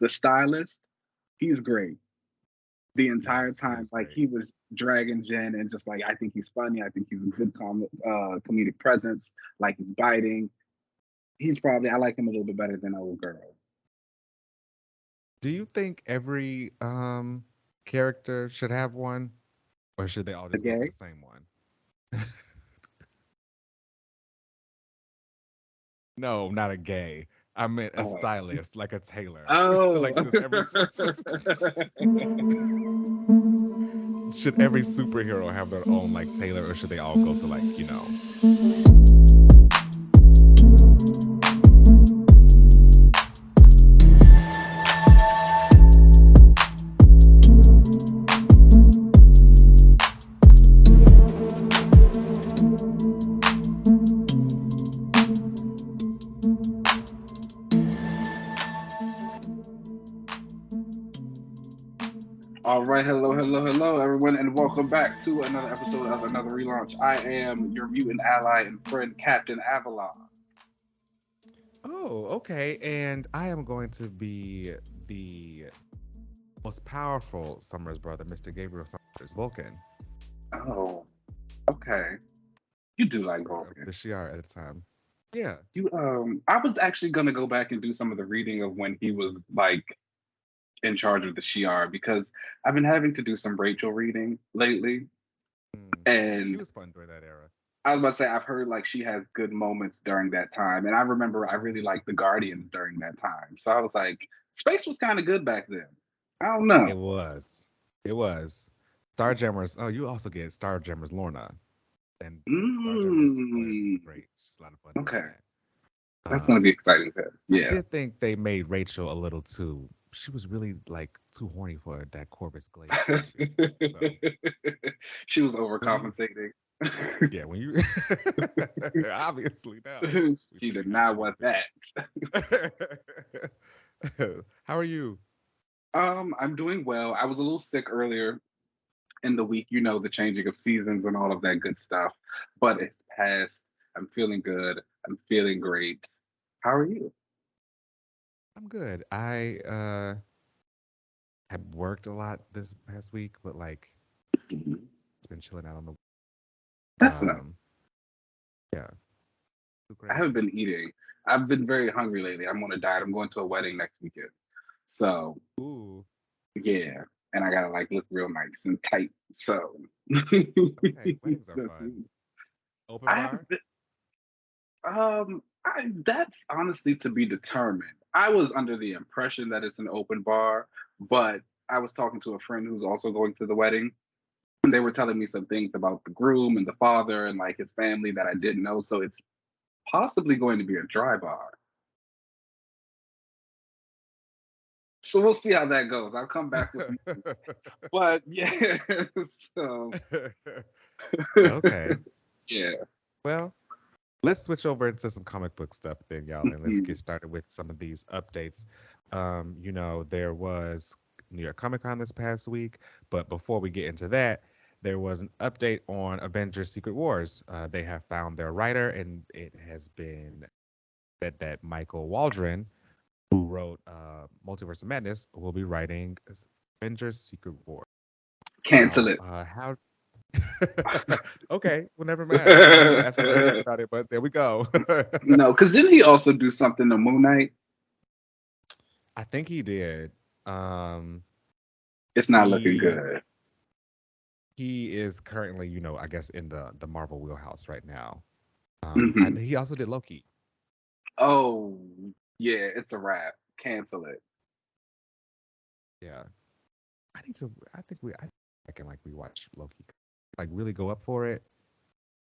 the stylist, he's great the entire Yes, he time. is Like great. he was dragging Jen and just like I think he's funny. I think he's a good comedic presence. Like he's biting. He's probably I like him a little bit better than old girl. Do you think every character should have one, or should they all The just go to the gay. same one? No, not a gay. I meant a Oh. stylist, like a tailor. Oh. Like, does every should every superhero have their own like tailor, or should they all go to like All right, hello, hello, hello, everyone, and welcome back to another episode of another relaunch. I am your mutant ally and friend, Captain Avalon. Oh, okay. And I am going to be the most powerful Summers brother, Mr. Gabriel Summers Vulcan, Oh, okay. You do like of Vulcan. the Shi'ar at the time. Yeah. I was actually gonna go back and do some of the reading of when he was like in charge of the Shi'ar because I've been having to do some Rachel reading lately, Mm. She and was fun during that era. I was about to say I've heard like she has good moments during that time, and I remember I really liked the Guardians during that time. So I was like, space was kind of good back then. I don't know. It was. It was. Starjammers. Oh, you also get Starjammers Lorna. And the Starjammers colors is Mm, great. She's a lot of fun doing okay, that. that's gonna be Um, exciting then. I Yeah. did think they made Rachel a little too. She was really like too horny for that Corvus Glaive outfit. So She was when you, overcompensating. yeah, when you, obviously now we She see did how not she want feels. that. How are you? I'm doing well. I was a little sick earlier in the week, the changing of seasons and all of that good stuff. But it's past. I'm feeling good. I'm feeling great. How are you? I'm good. I have worked a lot this past week, but like Mhm. it's been chilling out on the That's enough. um yeah, too I haven't crazy. been eating. I've been very hungry lately. I'm on a diet. I'm going to a wedding next weekend. So Ooh, yeah. And I gotta like look real nice and tight. So okay. Weddings are fun. Open I haven't bar? that's honestly to be determined. I was under the impression that it's an open bar, but I was talking to a friend who's also going to the wedding, and they were telling me some things about the groom and the father and like his family that I didn't know. So it's possibly going to be a dry bar. So we'll see how that goes. I'll come back with more. But yeah, so Okay. yeah. Well, let's switch over into some comic book stuff then, y'all, and let's Mhm. get started with some of these updates. There was New York Comic Con this past week, but before we get into that, there was an update on Avengers Secret Wars. They have found their writer, and it has been said that Michael Waldron, who wrote Multiverse of Madness, will be writing Avengers Secret Wars. Cancel Now, it. how okay, well, never mind. I wasn't gonna ask how you felt about it, but there we go. No, because didn't he also do something to Moon Knight? I think he did. Um, It's not looking he good. he is currently, I guess in the Marvel wheelhouse right now. Hmm. And he also did Loki. Oh, yeah, it's a wrap. Cancel it. Yeah, I need to. I can like rewatch Loki, like really go up for it,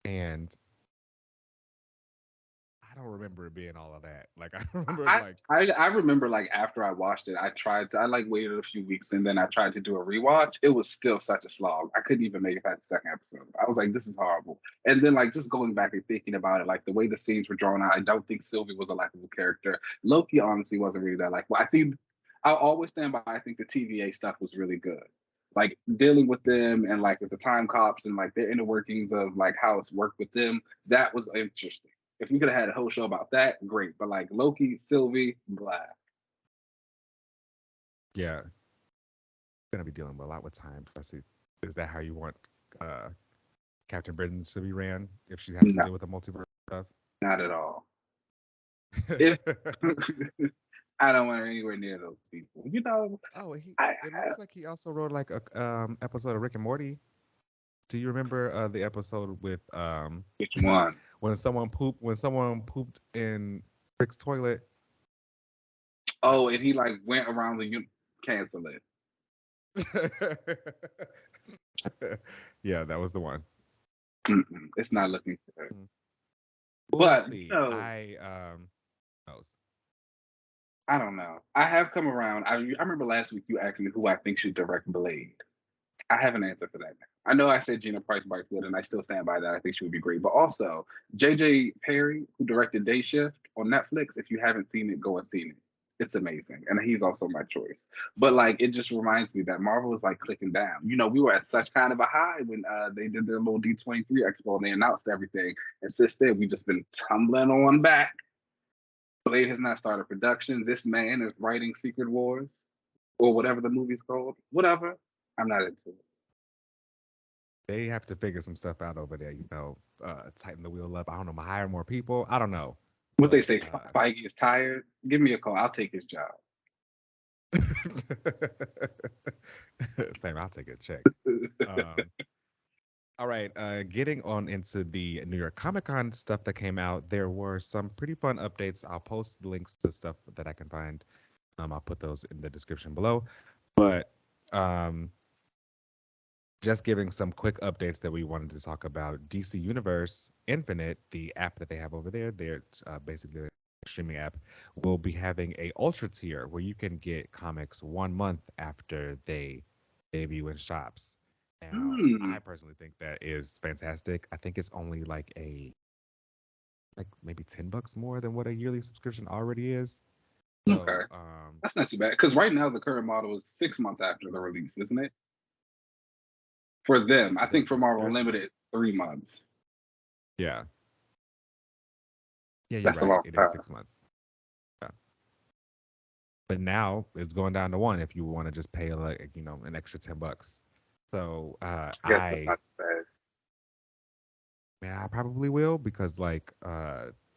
and I don't remember it being all of that. Like I remember I, like, I remember like after I watched it, I like waited a few weeks and then I tried to do a rewatch. It was still such a slog. I couldn't even make it past the second episode. I was like, this is horrible. And then like just going back and thinking about it, like the way the scenes were drawn out, I don't think Sylvie was a likable character. Loki honestly wasn't really that likable. I think I'll always stand by. I think the TVA stuff was really good. Like dealing with mhm. them and like with the time cops and like their inner workings of like how it's worked with them, that was interesting. If we could have had a whole show about that, great. But like Loki, Sylvie, blah. Yeah, gonna be dealing with a lot with time. Let's see. Is that how you want uh, Captain Britain to be ran if she has to No, deal with the multiverse stuff? not at all. If I don't want her anywhere near those people. Oh, he. I, It I looks like he also wrote like a episode of Rick and Morty. Do you remember the episode with which one? when someone pooped in Rick's toilet? Oh, and he like went around the cancel it. Yeah, that was the one. It's not looking good. Mm. We'll But see. Knows. I don't know. I have come around. I remember last week you asked me who I think should direct Blade. I have an answer for that now. I know I said Gina Price Brightwood, and I still stand by that. I think she would be great. But also, JJ Perry, who directed Day Shift on Netflix, if you haven't seen it, go and see it. It's amazing. And he's also my choice. But like it just reminds me that Marvel is like clicking down. We were at such kind of a high when they did their little D23 expo and they announced everything. And since then, we've just been tumbling on back. Blade has not started production. This man is writing Secret Wars or whatever the movie's called. Whatever. I'm not into it. They have to figure some stuff out over there. Tighten the wheel up. I don't know. Hire more people. I don't know. What they But say, Feige is tired. Give me a call. I'll take his job. same. I'll take a check. Um, all right. Getting on into the New York Comic Con stuff that came out, there were some pretty fun updates. I'll post links to stuff that I can find. I'll put those in the description below. But um, just giving some quick updates that we wanted to talk about. DC Universe Infinite, the app that they have over there, they're basically a streaming app, will be having a ultra tier where you can get comics 1 month after they debut in shops. Now, I Hmm. personally think that is fantastic. I think it's only like maybe $10 more than what a yearly subscription already is. Okay. So, That's not too bad. Because right now the current model is 6 months after the release, isn't it? For them. I think for Marvel Unlimited, it's 3 months. yeah, yeah, you're That's a right. long It is time. 6 months. Yeah. But now it's going down to one if you want to just pay like an extra $10. So I guess that's not too bad. I probably will because I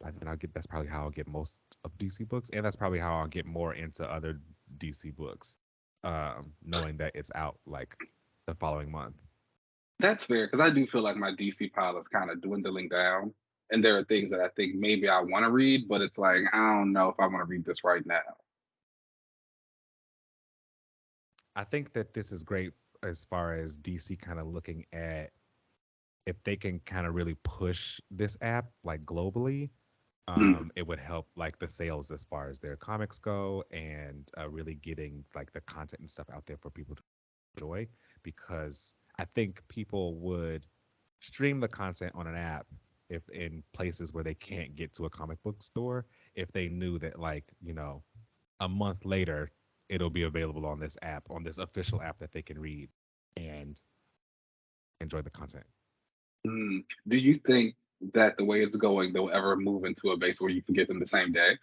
think I'll get that's probably how I'll get most of DC books, and that's probably how I'll get more into other DC books, knowing that it's out like the following month. That's fair because I do feel like my DC pile is kind of dwindling down. And there are things that I think maybe I want to read, but it's like, I don't know if I want to read this right now. I think that this is great as far as DC kind of looking at if they can kind of really push this app like globally. Mm. It would help like the sales as far as their comics go and really getting like the content and stuff out there for people to enjoy because I think people would stream the content on an app if in places where they can't get to a comic book store if they knew that a month later it'll be available on this app on this official app that they can read and enjoy the content. Mm. Do you think that the way it's going, they'll ever move into a base where you can get them the same day?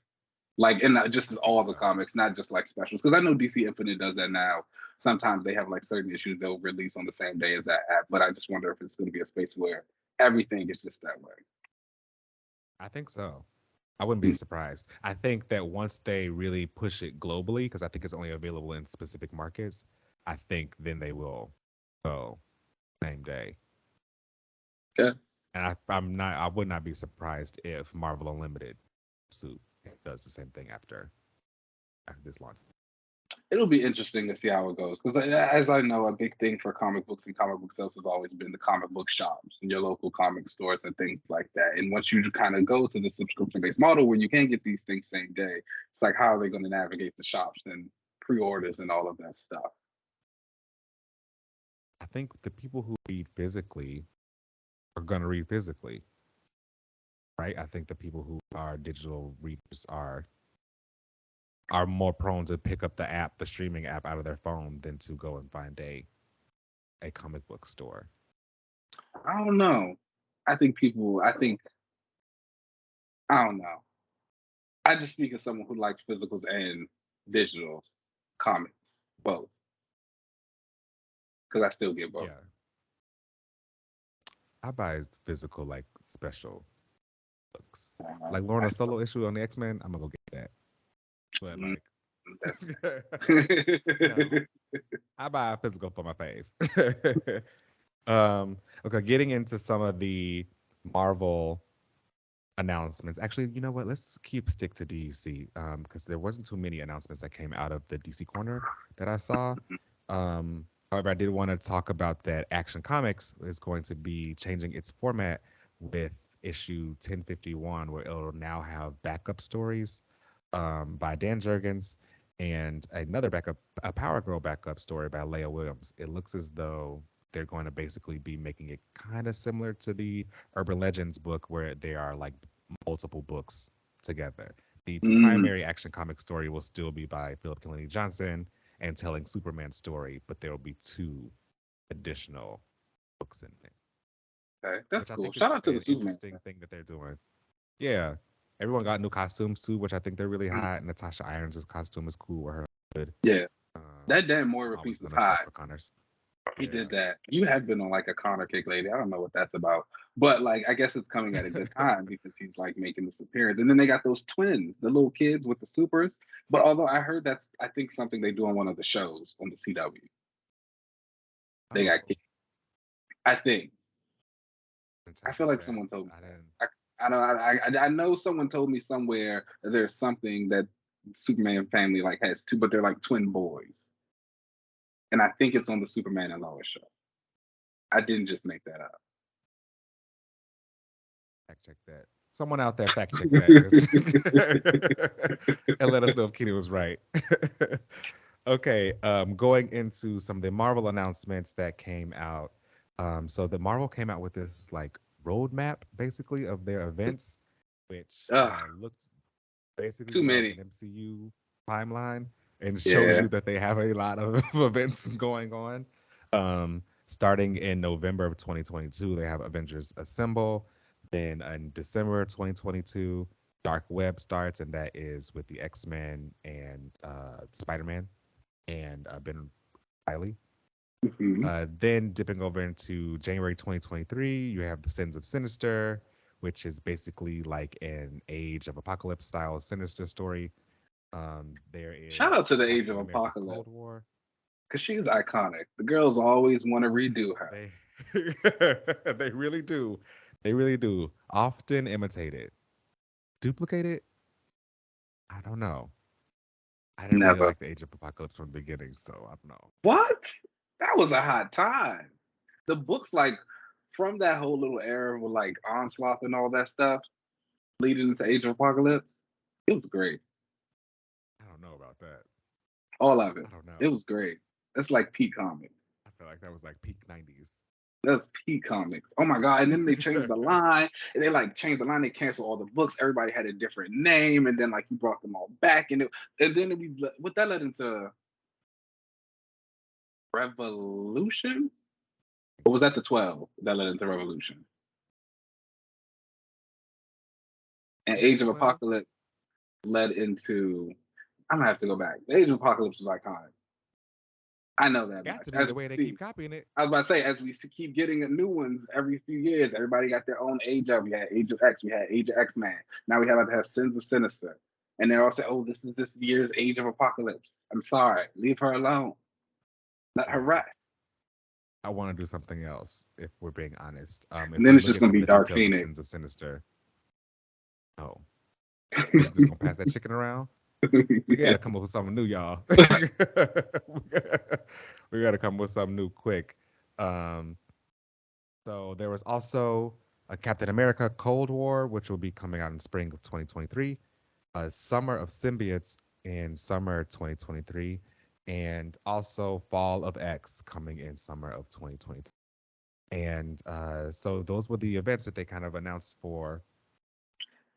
Like, and not just I think all the so. comics, not just like specials. Because I know DC Infinite does that now. Sometimes they have like certain issues they'll release on the same day as that app. But I just wonder if it's going to be a space where everything is just that way. I think so. I wouldn't be Mm. surprised. I think that once they really push it globally, because I think it's only available in specific markets, I think then they will go same day. Yeah. And I would not be surprised if Marvel Unlimited suit does the same thing after this launch. It'll be interesting to see how it goes. Because as I know, a big thing for comic books and comic book sales has always been the comic book shops and your local comic stores and things like that. And once you kind of go to the subscription based model where you can get these things same day, it's like, how are they going to navigate the shops and pre orders and all of that stuff? I think the people who read physically are going to read physically, right? I think the people who are digital readers are more prone to pick up the streaming app out of their phone than to go and find a comic book store. I don't know. I don't know. I just speak as someone who likes physicals and digitals comics. both, because I still get both. Yeah, I buy physical like special books. Like I Lorna still, Solo issue on the X-Men, I'm gonna go get that. But mm, like, that's you know, I buy a physical for my fave. Okay, getting into some of the Marvel announcements. Actually, you know what? Let's stick to DC because there wasn't too many announcements that came out of the DC corner that I saw. However, I did want to talk about that Action Comics is going to be changing its format with issue 1051, where it'll now have backup stories by Dan Jurgens and another backup, a Power Girl backup story by Leah Williams. It looks as though they're going to basically be making it kind of similar to the Urban Legends book, where there are like multiple books together. The mm, primary Action Comic story will still be by Philip Kennedy Johnson and telling Superman's story, but there will be two additional books in it, okay. That's which I cool. think Shout is out to the an Superman. interesting thing that they're doing. Yeah, everyone got new costumes too, which I think they're really Mm, hot. Natasha Irons' costume is cool with her hood. yeah, Um, that Dan I'm Moira always piece is gonna fuck hot. with Connors. He Yeah. did that. You have been on like a Connor kick lately. I don't know what that's about, but like I guess it's coming at a good time because he's like making this appearance. And then they got those twins, the little kids with the supers. But although I heard that's I think something they do on one of the shows on the CW. They got Oh, kids. I think. and I tap feel into like that. someone told me I didn't. that. I know I know someone told me somewhere that there's something that Superman family like has two, but they're like twin boys. And I think it's on the Superman and Lois show. I didn't just make that Fact check that. Someone out there fact check that, 'cause and let us know if Kenny was right. Okay, going into some of the Marvel announcements that came out. So the Marvel came out with this like roadmap basically of their events, which up. looked basically Too like many. an MCU timeline and shows Yeah. you that they have a lot of events going on. Starting in November of 2022, they have Avengers Assemble. Then in December 2022, Dark Web starts, and that is with the X-Men and Spider-Man and Ben Riley. Mhm. Then dipping over into January 2023, you have the Sins of Sinister, which is basically like an Age of Apocalypse style Sinister story. There Shout is out to the Age of Captain America Cold Apocalypse War. because she's iconic. The girls always want to redo her. They they really do. They really do. Often imitated. Duplicated? I don't know. I didn't really Never. like the Age of Apocalypse from the beginning, so I don't know. What? That was a hot time. The books, like, from that whole little era with like Onslaught and all that stuff, leading into Age of Apocalypse, it was great. I don't know about that. All of it. I don't It know. was great. That's like peak comics. I feel like that was like peak 90s. That's peak comics. Oh my god! And then they changed the line, and they like changed the line. They canceled all the books. Everybody had a different name, and then like you brought them all back, and then what that led into Revolution, or was that the 12 that led into Revolution? And Was Age that of 12? Apocalypse led into. I'm gonna have to go back. The Age of Apocalypse was iconic. I know that Got much. to be As the we way they see, keep copying it. I was about to say, as we keep getting new ones every few years, everybody got their own age of. We had Age of X, we had Age of X Man. Now we have to have Sins of Sinister, and they're all saying, "Oh, this is this year's Age of Apocalypse." I'm sorry, leave her alone. Let her Yeah. rest. I want to do something else, if we're being honest. And If then we it's look just at gonna some of be the Dark details of Phoenix. Sins of Sinister, oh, just gonna pass that chicken around? We gotta come up with something new, y'all. We gotta come up with something new quick. Um, so there was also a Captain America Cold War, which will be coming out in spring of 2023, a Summer of Symbiotes in summer 2023, and also Fall of X coming in summer of 2023. And so those were the events that they kind of announced for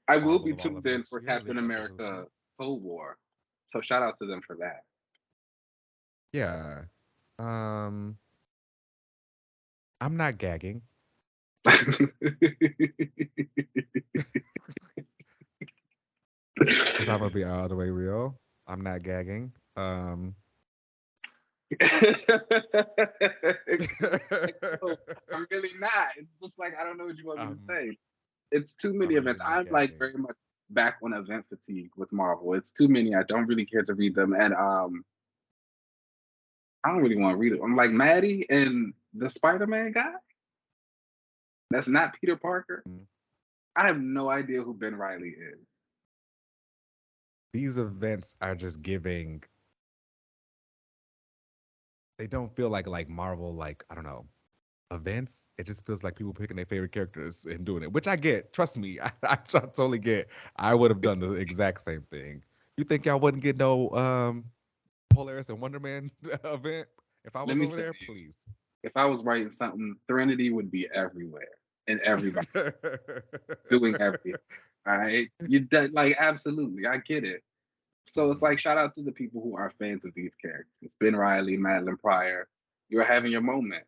I will Marvel be of all of tuned in next for year, at Captain least up until this America point. Cold War. So shout out to them for that. Yeah. Um, I'm not gagging. If I'm gonna be all the way real, I'm not gagging. Like, no, I'm really not. It's just like I don't know what you want me to I'm say. It's too many I'm events. really not I'm like gagging. very much back on event fatigue with Marvel. It's too many. I don't really care to read them, and I don't really want to read it. I'm like Maddie and the Spider-Man guy. That's not Peter Parker. Mm. I have no idea who Ben Riley is. These events are just giving. They don't feel like Marvel, like, I don't know, events. It just feels like people picking their favorite characters and doing it, which I get. Trust me, I totally get. I would have done the exact same thing. You think y'all wouldn't get no Polaris and Wonder Man event if I Let was me over tell there? you, Please. if I was writing something, Threnody would be everywhere and everybody doing everything. All right, like absolutely, I get it. So it's like Mhm. shout out to the people who are fans of these characters. Ben Riley, Madeline Pryor, you're having your moment.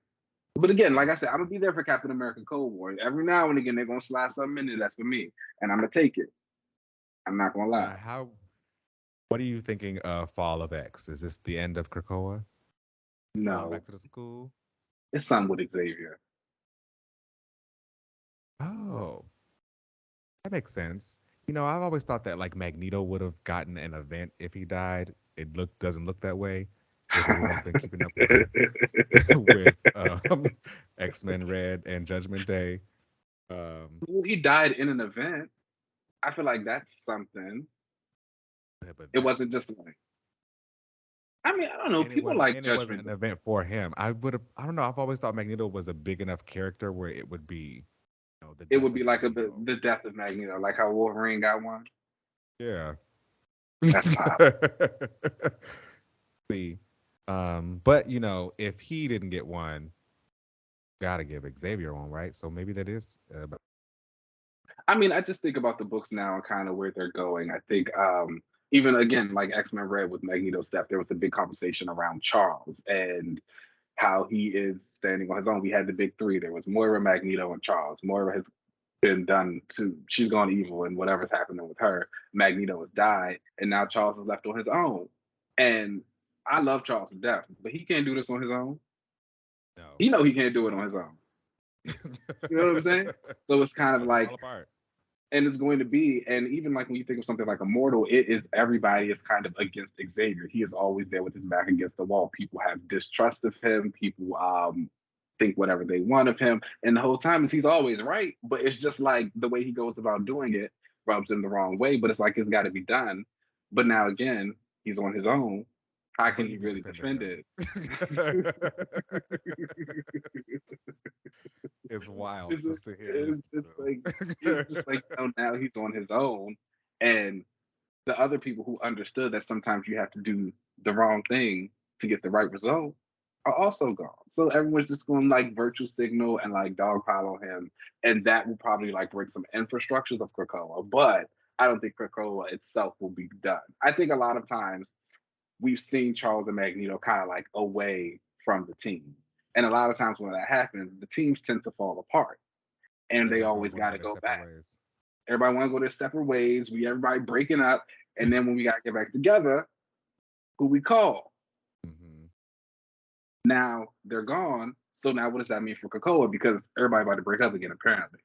But again, like I said, I'm gonna Honestly. be there for Captain America Cold War. Every now and again, they're gonna slide something in there that's for me, and I'm gonna take it. I'm not gonna Now, lie. what are you thinking of Fall of X? Is this the end of Krakoa? Going No, back to the school? it's something with Xavier. Oh, that makes sense. I've always thought that like Magneto would have gotten an event if he died. It doesn't look that way. If everyone's been keeping up with with X-Men Red and Judgment Day. Well, he died in an event. I feel like that's something. But It that wasn't just like. I mean, I don't know. People like and it wasn't Judgment an Day. event for him. I don't know. I've always thought Magneto was a big enough character where it would be, the It death would be of like Magneto. the death of Magneto, like how Wolverine got one. Yeah. That's pop. See, but if he didn't get one, gotta give Xavier one, right? So maybe that is. I mean, I just think about the books now and kind of where they're going. I think even again, like X-Men Red with Magneto's death, there was a big conversation around Charles and how he is standing on his own. We had the big three. There was Moira, Magneto, and Charles. Moira has been done to she's gone evil and whatever's happening with her. Magneto has died, and now Charles is left on his own. And I love Charles to death, but he can't do this on his own. No. He know he can't do it on his own. You know what I'm saying? So it's kind of It'll like fall apart. and it's going to be and even like when you think of something like Immortal, it is everybody is kind of against Xavier. He is always there with his back against the wall. People have distrust of him. People think whatever they want of him, and the whole time is he's always right, but it's just like the way he goes about doing it rubs him the wrong way, but it's like it's got to be done. But now again, he's on his own. How Will can you he be really defending defend him? it? It's wild it's, to just, sit here and listen it's like it's to. just like now he's on his own, and the other people who understood that sometimes you have to do the wrong thing to get the right result are also gone. So everyone's just going to like virtue signal and like dogpile on him, and that will probably like break some infrastructures of Krakoa. But I don't think Krakoa itself will be done. I think a lot of times we've seen Charles and Magneto kind of like away from the team, and a lot of times when that happens, the teams tend to fall apart, and they Everybody always want to got go to their go separate back. ways. Everybody want to go their separate ways. We everybody breaking up, and then when we got to get back together, who we call? Hmm. Now they're gone. So now what does that mean for Krakoa? Because everybody about to break up again, apparently.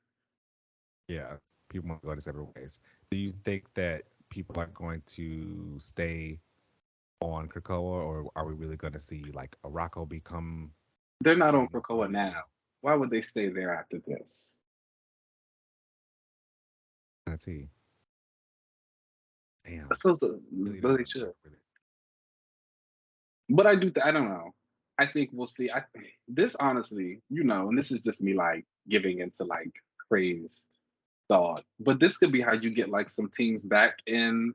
Yeah, people want to go their separate ways. Do you think that people are going to stay on Krakoa, or are we really going to see like Araco become They're not on king, Krakoa and now. then Why would they stay there after this? let's see. Damn, So really but don't they know. should. Really. But I do. I don't know. I think we'll see. This honestly, and this is just me like giving into like crazed thought. But this could be how you get like some teams back in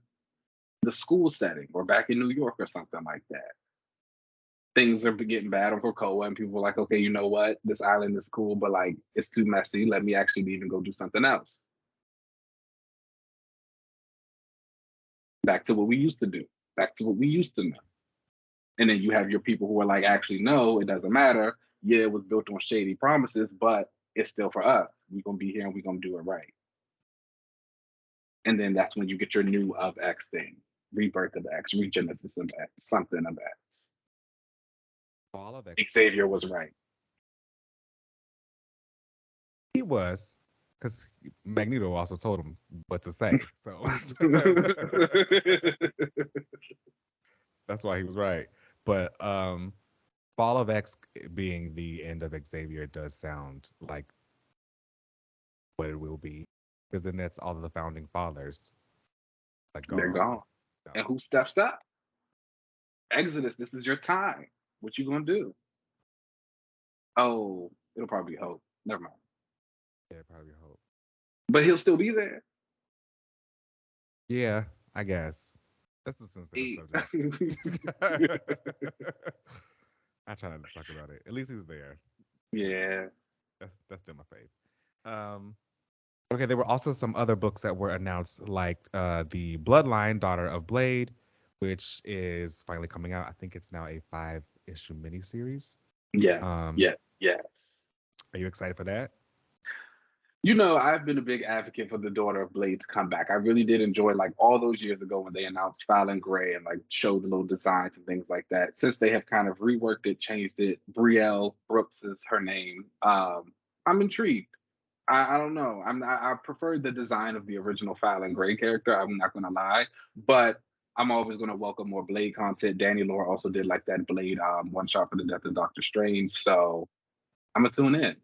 the school setting or back in New York or something like that. Things are getting bad on Krakoa, and people are like, okay, you know what? This island is cool, but like it's too messy. Let me actually leave and go do something else. Back to what we used to do. Back to what we used to know. And then you have your people who are like, actually, no, it doesn't matter. Yeah, it was built on shady promises, but it's still for us. We're gonna be here and we're gonna do it right. And then that's when you get your new of X thing, rebirth of X, regenesis of X, something of X. Fall of Xavier was Exaviors. right. He was, because Magneto also told him what to say. So that's why he was right. But Fall of X being the end of Xavier does sound like what it will be, because then that's all of the founding fathers like They're gone. gone. No. And who steps up? Exodus, this is your time. What you gonna do? Oh, it'll probably be Hope. Never mind. Yeah, probably hope. But he'll still be there. Yeah, I guess. That's a sensitive He- subject. I try not to talk about it. At least he's there. You know, yeah. that's still my fave. Um, okay, there were also some other books that were announced, like the Bloodline, Daughter of Blade, which is finally coming out. I think it's now a 5-issue miniseries. Yes. Um, Yes. Yes. are you excited for that? You know, I've been a big advocate for the Daughter of Blade to come back. I really did enjoy like all those years ago when they announced Fallon Gray and like showed the little designs and things like that. Since they have kind of reworked it, changed it, Brielle Brooks is her name. I'm intrigued. I don't know. I prefer the design of the original Fallon Gray character. I'm not gonna lie, but I'm always gonna welcome more Blade content. Danny Lore also did like that Blade one shot for the death of Doctor Strange, so I'm gonna tune in.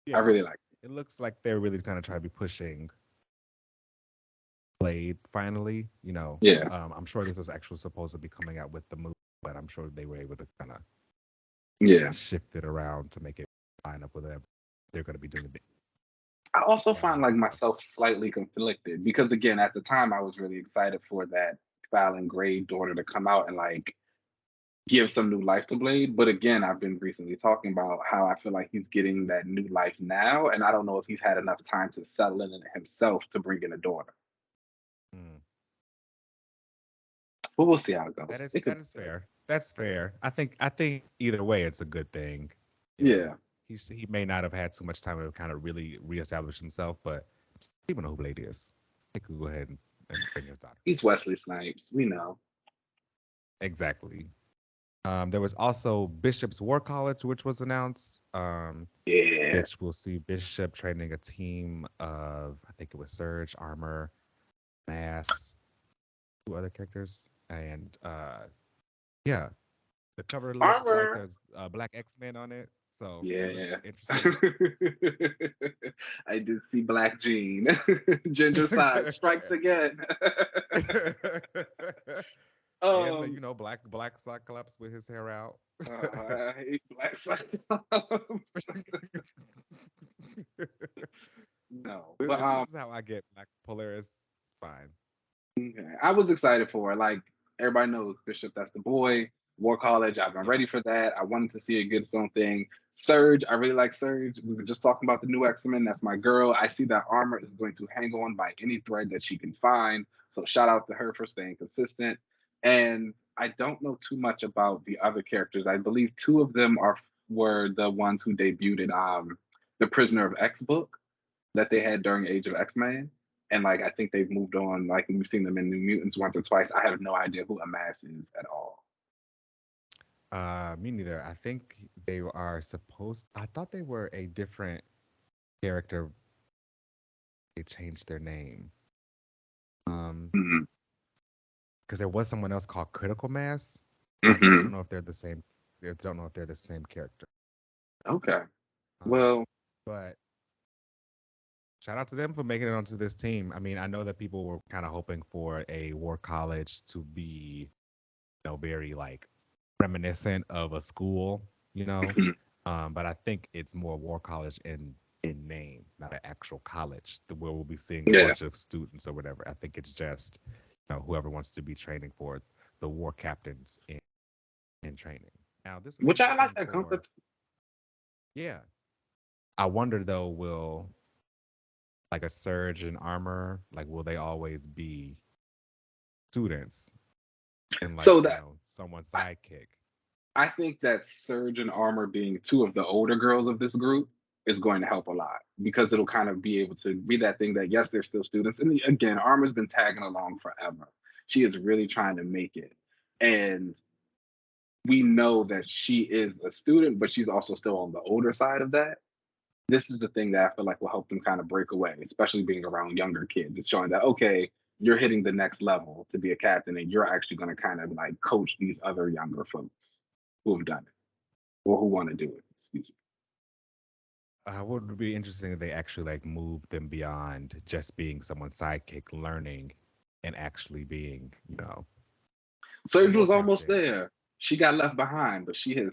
I Yeah, really like it looks like they're really kind of trying to be pushing Blade finally. it. Yeah, I'm sure this was actually supposed to be coming out with the movie, but I'm sure they were able to kind of yeah. shift it around to make it line up with whatever they're going to be doing. I also find Um, like myself slightly conflicted because again, at the time I was really excited for that Fallon Gray daughter to come out and like give some new life to Blade. But again, I've been recently talking about how I feel like he's getting that new life now, and I don't know if he's had enough time to settle in it himself to bring in a daughter. mm, But we'll see how it that goes. is It could that be is good. fair. That's fair. I think either way, it's a good thing. You know, Yeah, he may not have had too much time to kind of really reestablish himself, but people know who Blade is. He could go ahead and bring his daughter. he's Wesley Snipes. We know. Exactly. There was also Bishop's War College, which was announced. Yeah, Which we'll see Bishop training a team of, I think it was Surge, Armor, Mass, two other characters, and yeah, the cover looks like armor. there's Black X-Men on it, so that looks Yeah. interesting. I did see Black Jean. Ginger side strikes again. And um, Black Cyclops with his hair out. I hate Black Cyclops. No, but This is how I get Black Polaris. Fine. okay. I was excited for it. Like everybody knows Bishop, that's the boy. War College, I've been Yeah. ready for that. I wanted to see it get its own thing. Surge, I really like Surge. We were just talking about the new X-Men. That's my girl. I see that Armor is going to hang on by any thread that she can find. So shout out to her for staying consistent. And I don't know too much about the other characters. I believe two of them were the ones who debuted in the Prisoner of X book that they had during Age of X-Men. And like I think they've moved on. Like we've seen them in New Mutants once or twice. I have no idea who Amass is at all. Me neither. I think they are supposed. I thought they were a different character. They changed their name. Mm-hmm. Because there was someone else called Critical Mass. I don't Mm-hmm. know if they're the same. I don't know if they're the same character. Okay. Um, Well, but shout out to them for making it onto this team. I mean, I know that people were kind of hoping for a War College to be, very like reminiscent of a school, mhm. but I think it's more War College in name, not an actual college, where we'll be seeing a Yeah. bunch of students or whatever. I think it's just, whoever wants to be training for the war captains in training. Now, this is Which I like interesting that for, concept. yeah. I wonder though, will like a Surge and Armor, like will they always be students and like, So that someone's I, sidekick? I think that Surge and Armor being two of the older girls of this group is going to help a lot because it'll kind of be able to be that thing that yes, they're still students. And again, Armor's been tagging along forever. She is really trying to make it. And we know that she is a student, but she's also still on the older side of that. This is the thing that I feel like will help them kind of break away, especially being around younger kids. It's showing that, okay, you're hitting the next level to be a captain, and you're actually going to kind of like coach these other younger folks who have done it or who want to do it. Excuse Would be interesting if they actually like move them beyond just being someone's sidekick, learning, and actually being, me. a Surge real was almost captain. there. She got left behind, but she has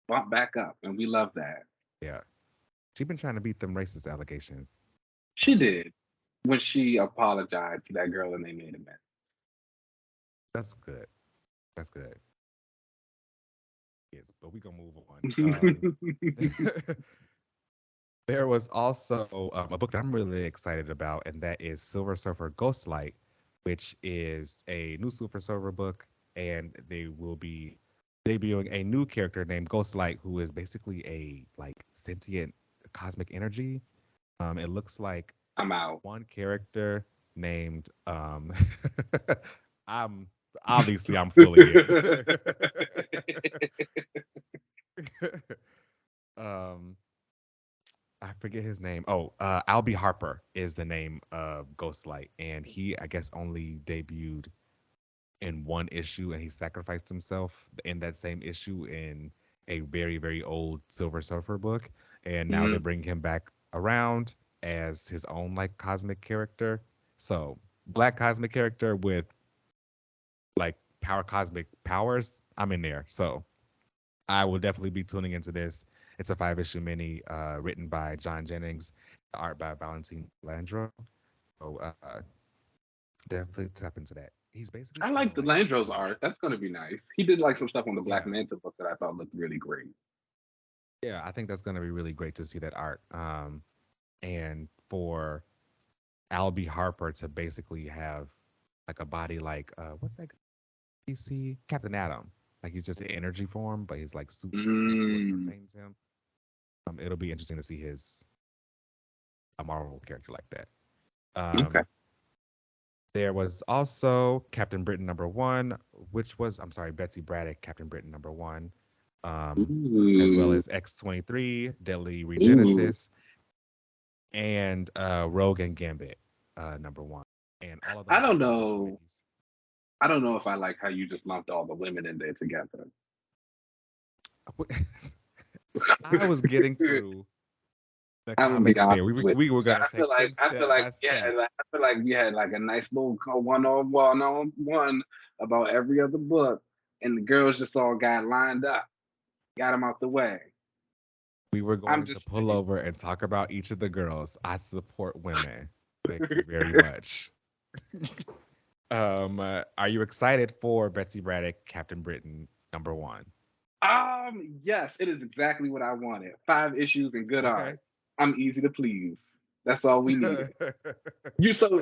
bumped back up, and we love that. Yeah, she's been trying to beat them racist allegations. She Um, did when she apologized to that girl and they made amends. that's good. That's good. Yes, but we gonna move on. There was also a book that I'm really excited about, and that is Silver Surfer Ghostlight, which is a new Silver Surfer book, and they will be debuting a new character named Ghostlight, who is basically a like sentient cosmic energy. It looks like I'm out. one character named I'm obviously I'm fully in. um I forget his name. Oh, Albie Harper is the name of Ghostlight, and he, I guess, only debuted in one issue, and he sacrificed himself in that same issue in a very, very old Silver Surfer book, and now they're Mhm. bringing him back around as his own like cosmic character. So, black cosmic character with like cosmic powers. I'm in there. So, I will definitely be tuning into this. It's a 5 issue mini written by John Jennings, art by Valentin Landro. So definitely tap into that. He's basically I kind like of the like, Landros art. That's gonna be nice. He did like some stuff on the Black yeah, Manta book that I thought looked really great. yeah. I think that's going to be really great to see that art. And for Albie Harper to basically have like a body like what's that DC Captain Atom? Like he's just an energy form, but he's like super. This is what Mm, contains him. It'll be interesting to see his a Marvel character like that. okay. Um, there was also Captain Britain #1, which was, I'm sorry, Betsy Braddock, Captain Britain #1, as well Ooh, as X-23, Deadly ooh. Regenesis, and Rogue and Gambit #1. And all of I those are don't 5 issue know. minis. I don't know if I like how you just lumped all the women in there together. I was getting through the I'm gonna be comics honest there. We, with we were you. going to I feel take like them I feel step like by yeah, step. I feel like we had like a nice little one about every other book, and the girls just all got lined up, got them out the way. We were I'm going to just pull saying. over and talk about each of the girls. I support women. Thank you very much. Are you excited for Betsy Braddock, Captain Britain #1? Yes, it is exactly what I wanted. 5 issues and good Okay. art. I'm easy to please. That's all we needed. You That's know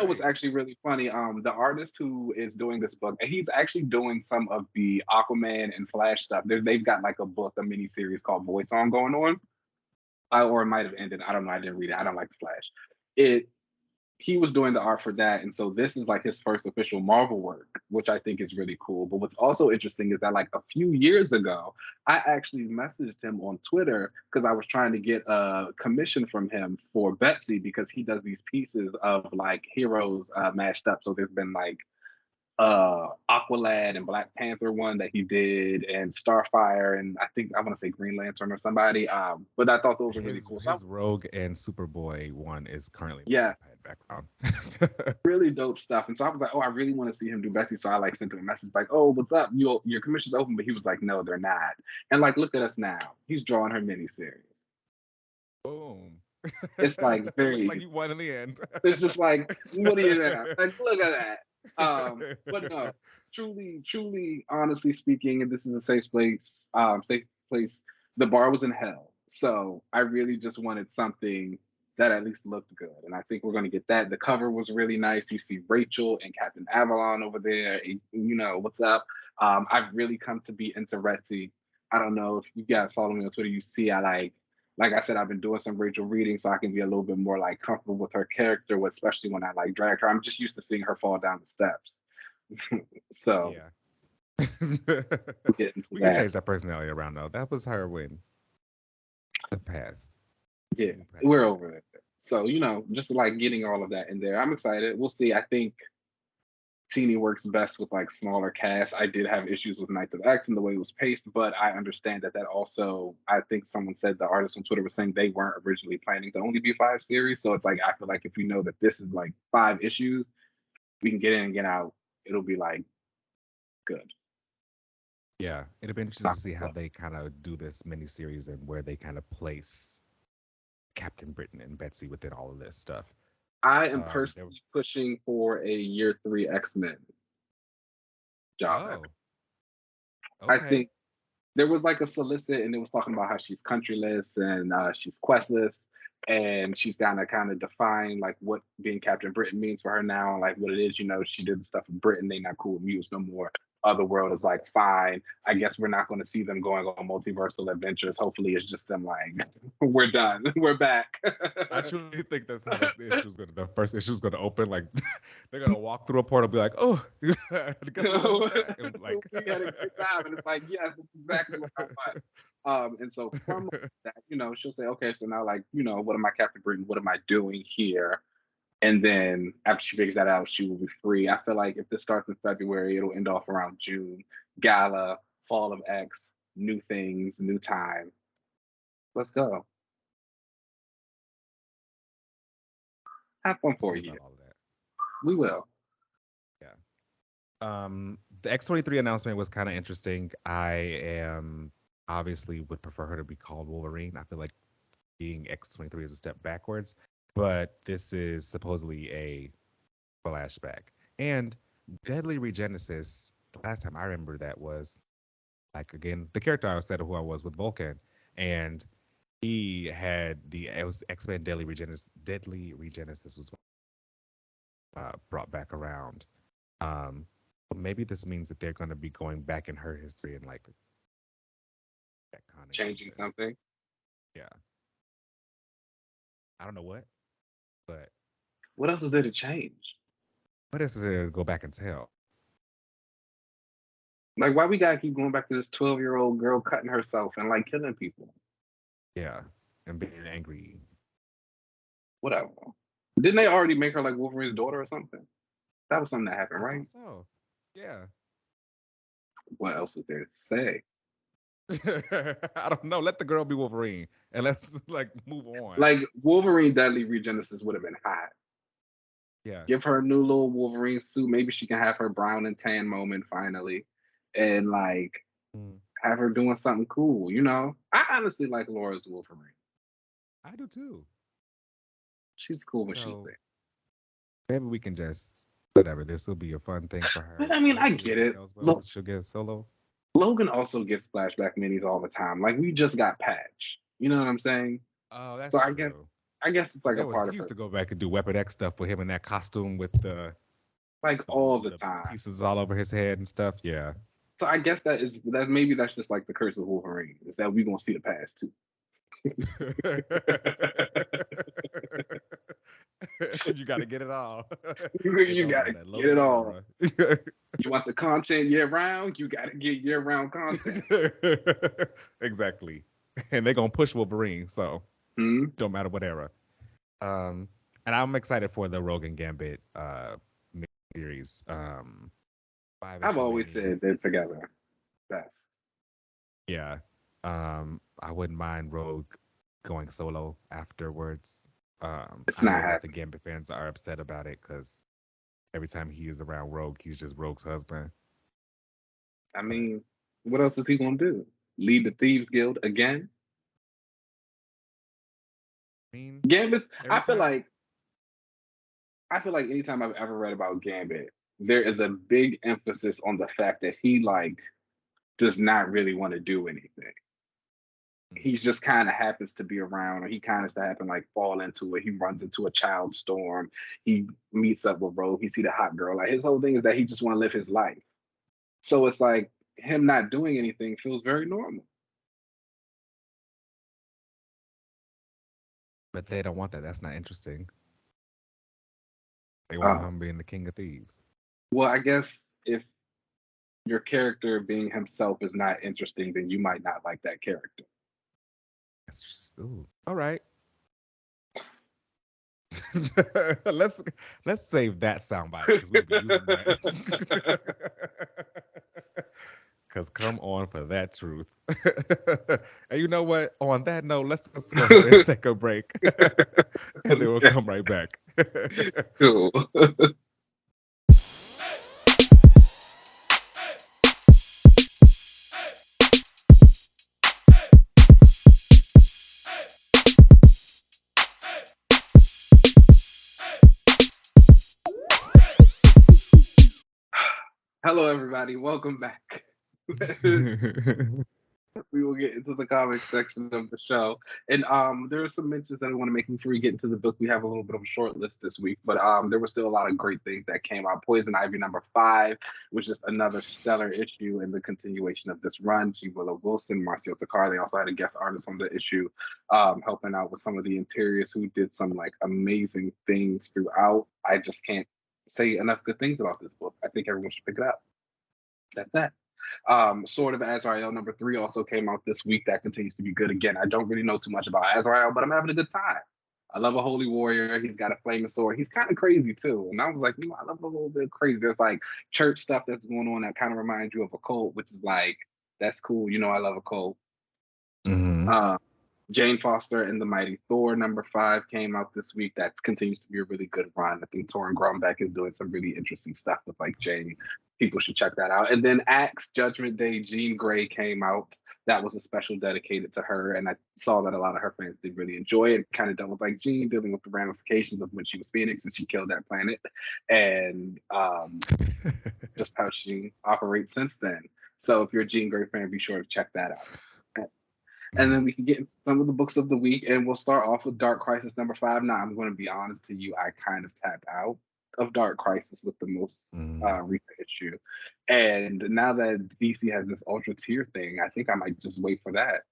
what's great. actually really funny? The artist who is doing this book, and he's actually doing some of the Aquaman and Flash stuff. They've got like a book, a mini series called Voice On going on, or it might have ended. I don't know. I didn't read it. I don't like the Flash. It He was doing the art for that, and so this is like his first official Marvel work, which I think is really cool. But what's also interesting is that like a few years ago, I actually messaged him on Twitter because I was trying to get a commission from him for Betsy because he does these pieces of like heroes mashed up. So there's been like Aqualad and Black Panther one that he did, and Starfire, and I think I want to say Green Lantern or somebody. But I thought those were really His cool. his Rogue and Superboy one is currently in Yes, my background. really dope stuff. And so I was like, oh, I really want to see him do Betsy. So I like sent him a message like, oh, what's up? Your commission's open, but he was like, no, they're not. And like, look at us now. He's drawing her miniseries. Boom. It's like Looks very like you won in the end. It's just like, what are you there? Like, look at that. But no, truly, honestly speaking, and this is a safe place. The bar was in hell, so I really just wanted something that at least looked good, and I think we're going to get that. The cover was really nice. You see Rachel and Captain Avalon over there. And, you know what's up. I've really come to be into Retsy. I don't know if you guys follow me on Twitter. You see, like I said, I've been doing some Rachel reading so I can be a little bit more like comfortable with her character, especially when I like drag her. I'm just used to seeing her fall down the steps. So Yeah. We'll get into We can that. change that personality around though. That was her when the past. Yeah, In the past we're life. over it. So, just like getting all of that in there. I'm excited. We'll see. I think Teeny works best with like smaller casts. I did have issues with Knights of X and the way it was paced, but I understand that also, I think someone said the artist on Twitter was saying they weren't originally planning to only be 5 series. So it's like, I feel like if we know that this is like 5 issues, we can get in and get out. It'll be like good. Yeah, it'll be interesting Not to see how slow. they kind of do this miniseries and where they kind of place Captain Britain and Betsy within all of this stuff. I am There. personally pushing for a year 3 X-Men job. Oh, I okay. think there was like a solicit and it was talking about how she's countryless and she's questless and she's kind of define like what being Captain Britain means for her now and like what it is. She did the stuff in Britain. They not cool with mutants no more. Other world is like fine. I guess we're not going to see them going on multiversal adventures. Hopefully, it's just them like we're done, we're back. I truly think that's how the first issue is gonna open. Like they're gonna walk through a portal, be like, "Oh, guess we're going back," and like, We had a good time, and it's like, yes, that's exactly what I want. And so from that, she'll say, okay, so now, like, what am I, Captain Britain? What am I doing here? And then after she figures that out, she will be free. I feel like if this starts in February, it'll end off around June. Gala, Fall of X, new things, new time. Let's go. Have fun we'll for see a year. about all of that. We will. Yeah. The X-23 announcement was kind of interesting. I am obviously would prefer her to be called Wolverine. I feel like being X-23 is a step backwards, but this is supposedly a flashback. And Deadly Regenesis, the last time I remember that was like again the character I said who I was with Vulcan, and he had it was X-Men Deadly Regenesis was brought back around. Um, maybe this means that they're going to be going back in her history and like retconning Changing something. something. Yeah, I don't know what, but What else is there to change? what else is there to go back and tell? Like, why we gotta keep going back to this 12-year-old girl cutting herself and like killing people? Yeah, and being angry. Whatever. Didn't they already make her like Wolverine's daughter or something? That was something that happened, I right? thought so. Yeah. What else is there to say? I don't know. Let the girl be Wolverine and let's like move on. Like Wolverine Deadly Regenesis would have been hot. Yeah. Give her a new little Wolverine suit. Maybe she can have her brown and tan moment finally, and like Mm, have her doing something cool. I honestly like Laura's Wolverine. I do too. She's cool when she's So there. maybe we can just whatever. This will be a fun thing for But her. I mean, I Hopefully, if get it it. sells well, Look, she'll get a solo. Logan also gets flashback minis all the time. Like we just got Patch. You know what I'm saying? Oh, So that's I guess true. I guess it's But like a there was part he of used her, to go back and do Weapon X stuff with him in that costume with like the, all the the time. pieces all over his head and stuff. Yeah. So I guess that maybe that's just like the curse of Wolverine is that we gonna see the past too. You got to get it all. They You talking gotta about that get it Logan all. era. You want the content year round, you gotta get year round content. Exactly. And they're gonna push Wolverine, so Hmm? don't matter what era. Um, and I'm excited for the Rogan Gambit series. Five I've issue always mini. said they're together best. Yeah. I wouldn't mind Rogue going solo afterwards. It's I not know that the happening. Gambit fans are upset about it because every time he is around Rogue, he's just Rogue's husband. I But mean, what else is he gonna do? Lead the Thieves Guild again? I mean, Gambit. every time. I feel like anytime I've ever read about Gambit, there is a big emphasis on the fact that he like does not really want to do anything. He's just kind of happens to be around, or he kind of happen like fall into it. He runs into a child storm. He meets up with Rogue. He see the hot girl. Like his whole thing is that he just want to live his life. So it's like him not doing anything feels very normal. But they don't want that. That's not interesting. They want Uh, him being the king of thieves. well, I guess if your character being himself is not interesting, then you might not like that character. Ooh, all right. let's let's save that soundbite because we'll be using that. Because come on for that truth. And you know what? On that note, let's just go ahead and take a break. And then we'll come right back. Cool. Hello, everybody. Welcome back. We will get into the comics section of the show, and there are some mentions that I want to make before we get into the book. We have a little bit of a short list this week, but there were still a lot of great things that came out. Poison Ivy #5 was just another stellar issue in the continuation of this run. G. Willow Wilson, Marcel Takar, they also had a guest artist on the issue, helping out with some of the interiors, who did some like amazing things throughout. I just can't say enough good things about this book. I think everyone should pick it up. That's that. Sword of Azrael #3 also came out this week. That continues to be good. Again, I don't really know too much about Azrael, but I'm having a good time. I love a holy warrior. He's got a flaming sword. He's kind of crazy too. And I was like, I love a little bit crazy. There's like church stuff that's going on that kind of reminds you of a cult, which is like, that's cool. I love a cult. Hmm. Uh, Jane Foster and the Mighty Thor #5 came out this week. That continues to be a really good run. I think Torrin Grumbeck is doing some really interesting stuff with like Jane. People should check that out. And then Axe Judgment Day Jean Grey came out. That was a special dedicated to her, and I saw that a lot of her fans did really enjoy it. Kind of dealt with like Jean dealing with the ramifications of when she was Phoenix and she killed that planet, and just how she operates since then. So if you're a Jean Grey fan, be sure to check that out. And then we can get into some of the books of the week, and we'll start off with Dark Crisis #5. Now, I'm going to be honest to you, I kind of tapped out of Dark Crisis with the most recent issue. And now that DC has this Ultra Tier thing, I think I might just wait for that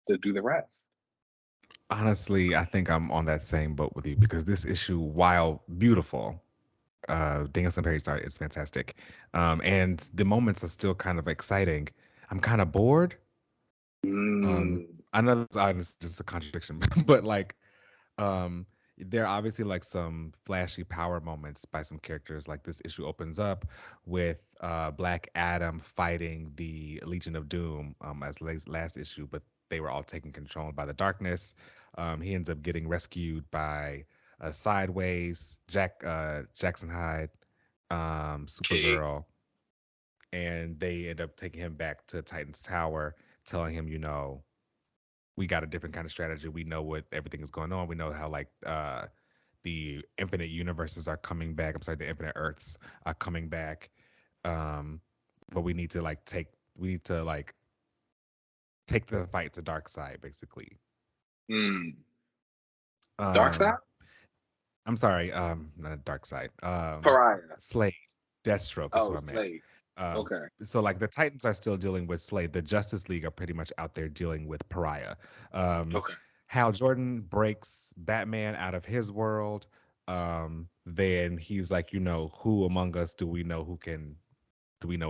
to do the rest. Honestly, I think I'm on that same boat with you because this issue, while beautiful, Danielson Perry's art is fantastic. And the moments are still kind of exciting. I'm kind of bored. I know it's just a contradiction, but like, there are obviously like some flashy power moments by some characters. Like this issue opens up with Black Adam fighting the Legion of Doom as last issue, but they were all taken control by the darkness. He ends up getting rescued by Sideways, Jackson Hyde, Supergirl, and they end up taking him back to Titan's Tower, telling him, we got a different kind of strategy. We know what everything is going on. We know how like the infinite universes are coming back. I'm sorry, the infinite Earths are coming back. But we need to take the fight to Darkseid, basically. Darkseid? I'm sorry, not Darkseid. Pariah. Slade. Deathstroke is what I meant. Slade. Okay. So like the Titans are still dealing with Slade. The Justice League are pretty much out there dealing with Pariah. Okay. Hal Jordan breaks Batman out of his world. Then he's like, who among us do we know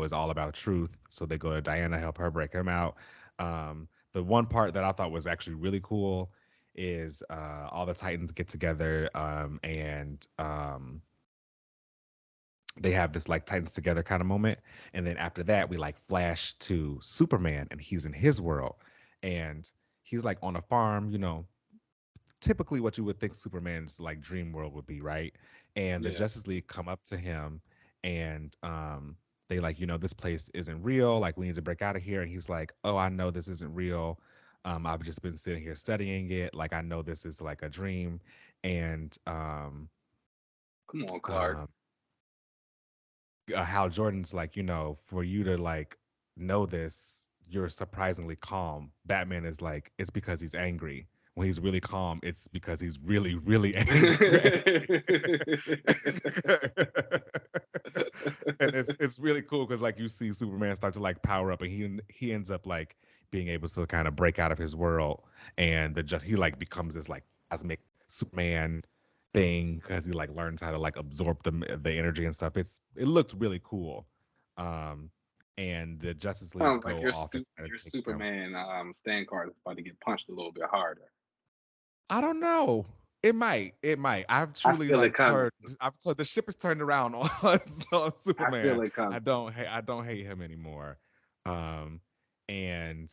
is all about truth? So they go to Diana, help her break him out. The one part that I thought was actually really cool is all the Titans get together and they have this like Titans together kind of moment. And then after that, we like flash to Superman and he's in his world. And he's like on a farm, typically what you would think Superman's like dream world would be, right? And the Justice League come up to him and they like, this place isn't real. Like, we need to break out of here. And he's like, oh, I know this isn't real. I've just been sitting here studying it. Like, I know this is like a dream. And come on, Clark. Hal Jordan's like, for you to like know this, you're surprisingly calm. Batman is like, it's because he's angry. When he's really calm, it's because he's really, really angry. And it's really cool because like you see Superman start to like power up, and he ends up like being able to kind of break out of his world, and he like becomes this like cosmic Superman thing because he like learns how to like absorb the energy and stuff. It looked really cool. and the Justice League Sounds like go off and try to your take them. Superman stand card is about to get punched a little bit harder. I don't know. It might. It might. I've I truly feel it like coming. turned. I've turned. The ship has turned around on, on I feel Superman. it coming. I don't hate him anymore. Um, and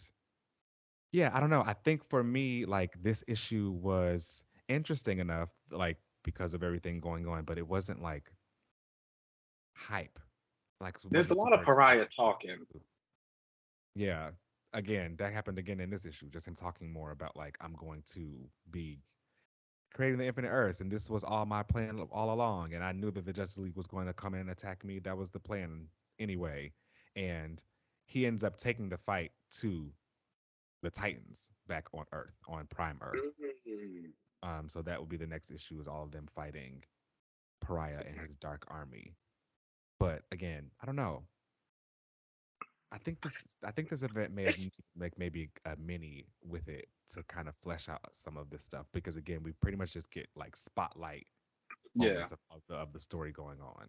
yeah, I don't know. I think for me, like this issue was interesting enough, like because of everything going on, but it wasn't like hype. Like it There's a wasn't lot of super exciting. pariah talking. Yeah. Again, that happened again in this issue. Just him talking more about like I'm going to be creating the infinite earths, and this was all my plan all along, and I knew that the Justice League was going to come in and attack me. That was the plan anyway. And he ends up taking the fight to the Titans back on Earth, on Prime Earth. Mhm. So that would be the next issue, is all of them fighting Pariah and his dark army. But again, I don't know. I think this event may have It's, like maybe a mini with it to kind of flesh out some of this stuff, because again, we pretty much just get like spotlight yeah. moments of the story going on.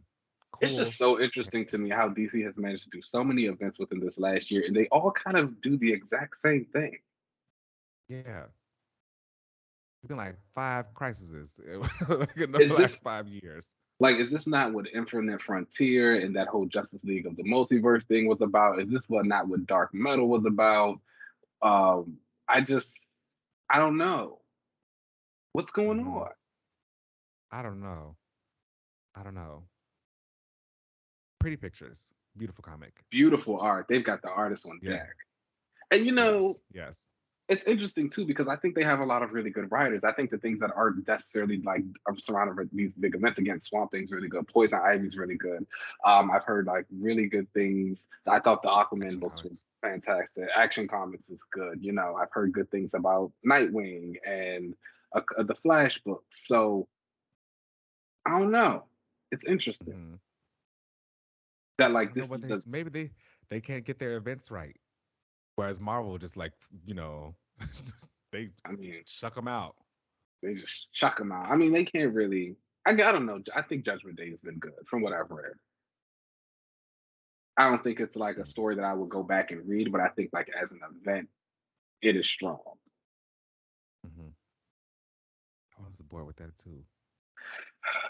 It's just Cool. so interesting to Yes. me how DC has managed to do so many events within this last year, and they all kind of do the exact same thing. Yeah. It's been like 5 crises like in the Is this last 5 years. is this not what Infinite Frontier and that whole Justice League of the Multiverse thing was about? Is this not what Dark Metal was about? Um, I just I don't know what's going hmm on. I don't know. I don't know. Pretty pictures. Beautiful comic. Beautiful art. They've got the artists on Yeah. deck. And Yes. Yes. it's interesting too because I think they have a lot of really good writers. I think the things that aren't necessarily are surrounded with these big events, again, Swamp Thing's really good, Poison Ivy's really good. I've heard like really good things. I thought the Aquaman Action books were comics. fantastic. Action Comics is good. I've heard good things about Nightwing and the Flash books. So I don't know. It's interesting hmm that I like don't know this what is the maybe they can't get their events right. Whereas Marvel just like, you know, they I mean shuck them out. they just chuck them out. I mean they can't really. I don't know. I think Judgment Day has been good from what I've read. I don't think it's like a story that I would go back and read, but I think like as an event, it is strong. Mm-hmm. I was bored with that too.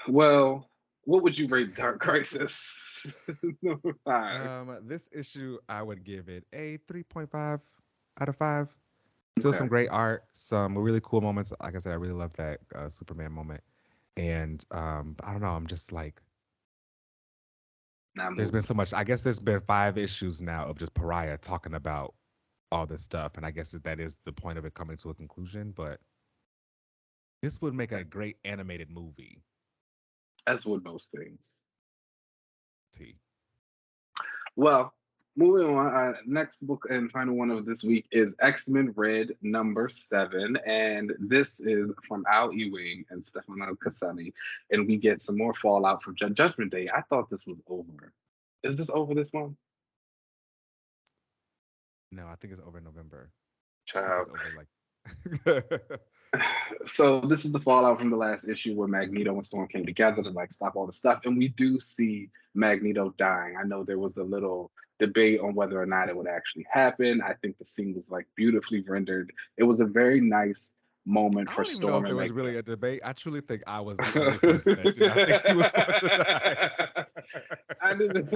Well, what would you rate Dark Crisis number 5? This issue I would give it a 3.5 out of 5. Still Okay, some great art, some really cool moments. Like I said, I really love that Superman moment. And I don't know, I'm just like, not there's been moved. so much. I guess there's been 5 issues now of just Pariah talking about all this stuff, and I guess that is the point of it coming to a conclusion. But this would make a great animated movie. As would most things. T. Well, moving on. Next book and final one of this week is X-Men Red number 7, and this is from Al Ewing and Stefano Caselli, and we get some more fallout from Judgment Day. I thought this was over. Is this over this one? No, I think it's over in November. I think it's Child. over like. So this is the fallout from the last issue where Magneto and Storm came together to like stop all the stuff, and we do see Magneto dying. I know there was a little debate on whether or not it would actually happen. I think the scene was like beautifully rendered. It was a very nice moment I for don't even know Storm if there and was Magneto. really a debate. I truly think I was the only person that did not think he was going to die. I didn't.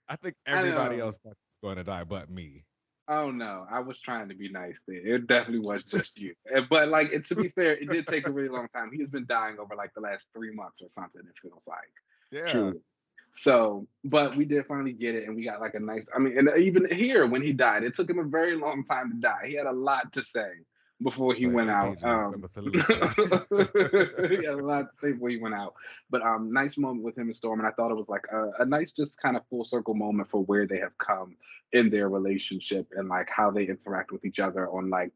I think I everybody know. else thought he was going to die but me. Oh no, I was trying to be nice there. It definitely was just you. But like, to be fair, it did take a really long time. He has been dying over like the last 3 months or something. It feels like, Yeah. truly. So, but we did finally get it, and we got like a nice. I mean, and even here when he died, it took him a very long time to die. He had a lot to say before he Like went 8 out. pages of a soliloquy. He had a lot to say before he went out. But nice moment with him and Storm, and I thought it was like a nice, just kind of full circle moment for where they have come in their relationship and like how they interact with each other on like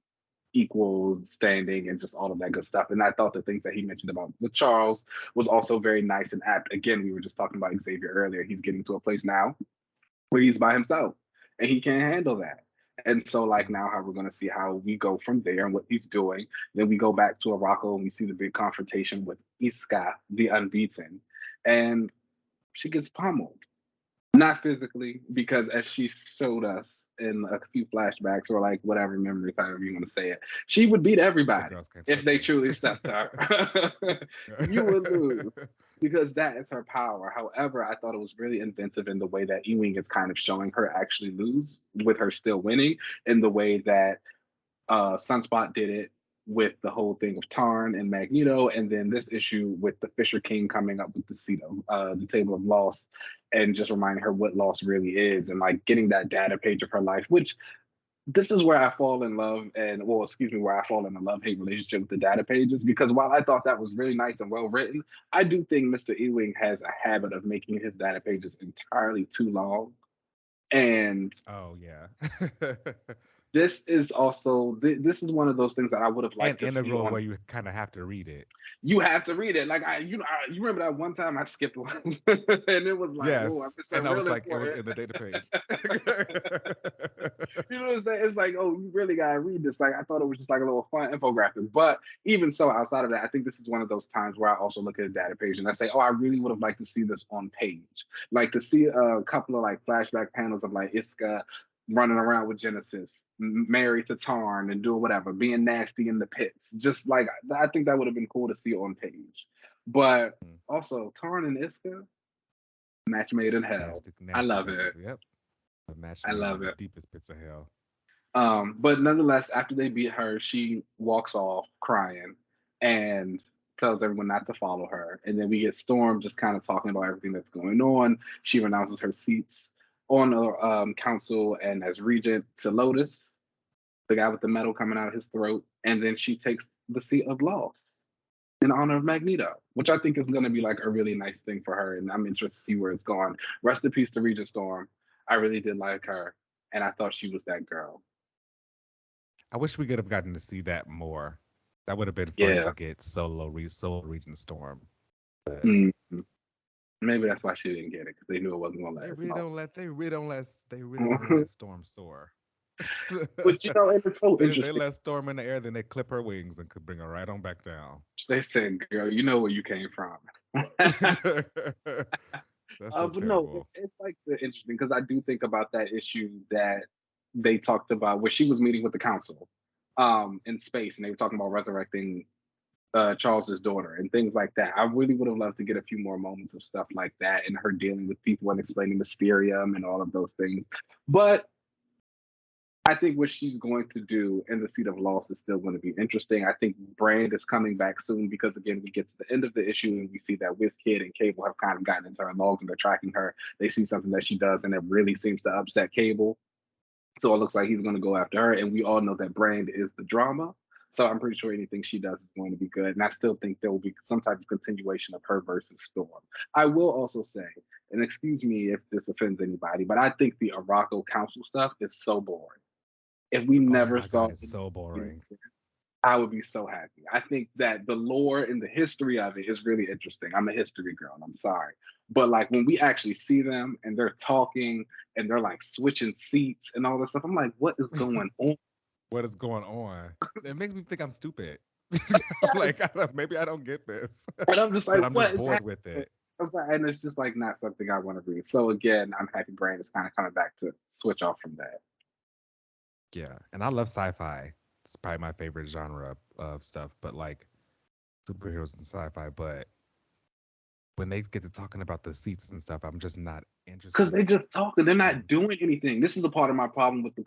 equal standing and just all of that good stuff. And I thought the things that he mentioned about with Charles was also very nice and apt. Again, we were just talking about Xavier earlier. He's getting to a place now where he's by himself and he can't handle that. And so, like, Mhm. now how we're going to see how we go from there and what he's doing. Then we go back to Morocco and we see the big confrontation with Iska, the unbeaten. And she gets pummeled. Not physically, because as she showed us in a few flashbacks or like whatever memories, however you want to say it, she would beat The everybody girls can't if they triple. truly stepped to her. You would lose because that is her power. However, I thought it was really inventive in the way that Ewing is kind of showing her actually lose with her still winning, in the way that Sunspot did it with the whole thing of Tarn and Magneto, and then this issue with the Fisher King coming up with the seat of the table of loss, and just reminding her what loss really is, and like getting that data page of her life. Which this is where I fall in love, and well, excuse me, where I fall in a love hate relationship with the data pages. Because while I thought that was really nice and well written, I do think Mr. Ewing has a habit of making his data pages entirely too long. And Oh yeah. this is also this is one of those things that I would have And liked to see integral on. where you kind of have to read it. You have to read it. Like you remember that one time I skipped one, and it was like, oh, I Yes. missed And something I was real like, it was important. in the data page. You know what I'm saying? It's like, oh, you really gotta read this. Like I thought it was just like a little fun infographic, but even so, outside of that, I think this is one of those times where I also look at a data page and I say, oh, I really would have liked to see this on page, like to see a couple of like flashback panels of like Iska running around with Genesis, married to Tarn and doing whatever, being nasty in the pits. Just like I think that would have been cool to see on page. But Mm. also Tarn and Iska, match made in hell. Nasty, I nasty love couple. it. Yep. A match I made in love the it. deepest pits of hell. But nonetheless, after they beat her, she walks off crying and tells everyone not to follow her. And then we get Storm just kind of talking about everything that's going on. She renounces her seats on the council and as regent to Lotus, the guy with the metal coming out of his throat. And then she takes the seat of loss in honor of Magneto, which I think is going to be like a really nice thing for her. And I'm interested to see where it's going. Rest in peace to Regent Storm. I really did like her. And I thought she was that girl. I wish we could have gotten to see that more. That would have been fun Yeah. to get solo Regent Storm. But Mhm. Maybe that's why she didn't get it because they knew it wasn't gonna they last really long. don't let they really don't let Storm soar. But you know, and it's so They interesting. let Storm in the air, then they clip her wings and could bring her right on back down. They said, "Girl, you know where you came from." That's so But no, terrible. it's like so interesting because I do think about that issue that they talked about where she was meeting with the council, in space, and they were talking about resurrecting Charles's daughter and things like that. I really would have loved to get a few more moments of stuff like that and her dealing with people and explaining Mysterium and all of those things. But I think what she's going to do in the Seat of Loss is still going to be interesting. I think Brand is coming back soon because again, we get to the end of the issue and we see that WizKid and Cable have kind of gotten into her logs and they're tracking her. They see something that she does and it really seems to upset Cable. So it looks like he's going to go after her. And we all know that Brand is the drama. So I'm pretty sure anything she does is going to be good. And I still think there will be some type of continuation of her versus Storm. I will also say, and excuse me if this offends anybody, but I think the Araco Council stuff is so boring. If we Oh never my god, saw it's any so boring. I would be so happy. I think that the lore and the history of it is really interesting. I'm a history girl, and I'm sorry. But like when we actually see them and they're talking and they're like switching seats and all this stuff, I'm like, what is going on? What is going on? It makes me think I'm stupid. Like maybe I don't get this, And I'm just but like, I'm what just is bored with happening? it. I'm sorry, and it's just like not something I want to read. So again, I'm happy Brain is kind of coming back to switch off from that. Yeah, and I love sci-fi. It's probably my favorite genre of stuff, but like superheroes and sci-fi. But when they get to talking about the seats and stuff, I'm just not Because interested they just talking, they're not in. doing anything. This is a part of my problem with the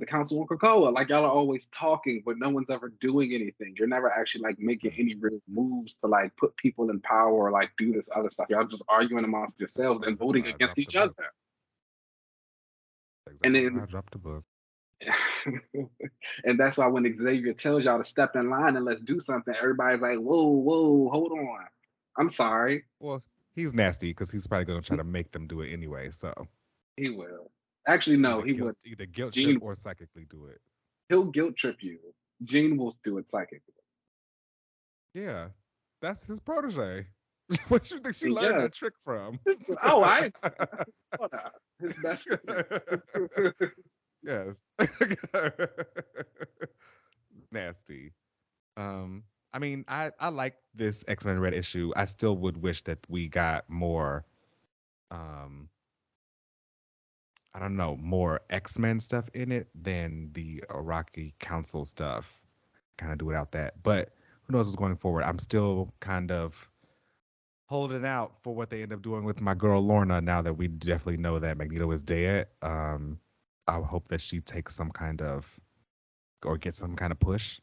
council on Cocoa. Like y'all are always talking, but no one's ever doing anything. You're never actually like making Hmm, any real moves to like put people in power or like do this other stuff. Y'all just arguing amongst yourselves and that's voting why I against dropped the each other. book. That's And exactly why then I dropped the book. and that's why when Xavier tells y'all to step in line and let's do something, everybody's like, whoa, whoa, hold on. I'm sorry. Well, he's nasty because he's probably gonna try to make them do it anyway. So He will. Actually, no, he would. either guilt trip Gene, or psychically do it. he'll guilt trip you. Gene will do it psychically. Yeah, that's his protege. What do you think she learned Yeah. that trick from? Oh, I hold on. His best friend. Yes. Nasty. Um, I mean, I like this X-Men Red issue. I still would wish that we got more um I don't know, more X-Men stuff in it than the Iraqi Council stuff. Kind of do without that. But who knows what's going forward? I'm still kind of holding out for what they end up doing with my girl Lorna now that we definitely know that Magneto is dead. I hope that she takes some kind of or gets some kind of push.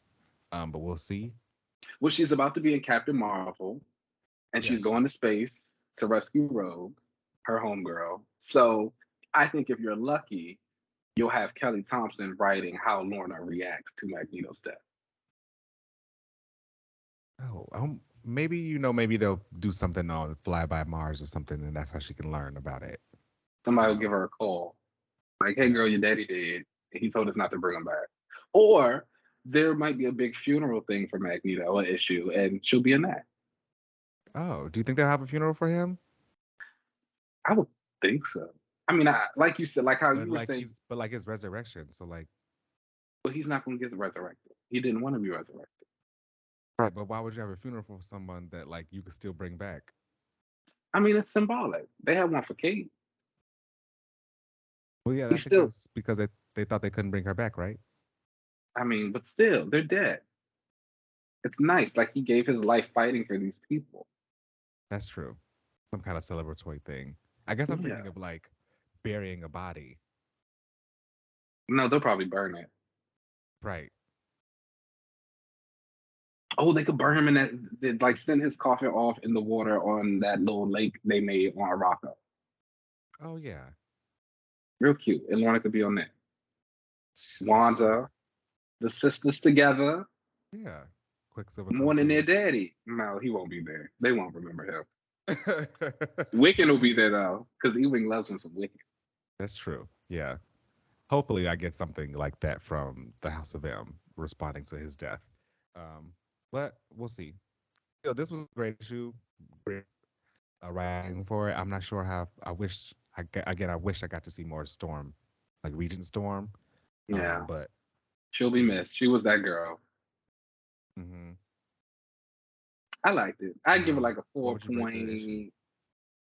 But we'll see. Well, she's about to be in Captain Marvel, and she's Yes. going to space to rescue Rogue, her homegirl. So I think if you're lucky, you'll have Kelly Thompson writing how Lorna reacts to Magneto's death. Oh, maybe maybe they'll do something on Fly by Mars or something, and that's how she can learn about it. Somebody will give Um, her a call, like, "Hey, yeah. girl, your daddy dead. And he told us not to bring him back." Or there might be a big funeral thing for Magneto, an issue, and she'll be in that. Oh, do you think they'll have a funeral for him? I would think so. I mean, like you said, like how But you were like saying, his resurrection. So like, well, he's not going to get resurrected. He didn't want to be resurrected. right? But why would you have a funeral for someone that like you could still bring back? I mean, it's symbolic. They had one for Kate. Well, yeah, I He's think still, that's because they thought they couldn't bring her back, right? I mean, but still, they're dead. It's nice. Like he gave his life fighting for these people. That's true. Some kind of celebratory thing. I guess I'm Yeah. thinking of like burying a body. No, they'll probably burn it. Right. Oh, they could burn him in that. They'd like send his coffin off in the water on that little lake they made on Araca. Oh yeah. Real cute. And Lorna could be on that. She's like, oh Wanda, the sisters together, yeah. Quicksilver come mourning their through. daddy. No, he won't be there. They won't remember him. Wiccan will be there though, because Ewing loves him some Wiccan. That's true. Yeah. Hopefully, I get something like that from the House of M responding to his death. Um, but we'll see. This was a great issue. Great writing for it. I'm not sure how. I wish I got to see more Storm, like Regent Storm. Yeah, But she'll we'll be see. missed. She was that girl. Hmm. I liked it. I give it like a What would you rate the issue?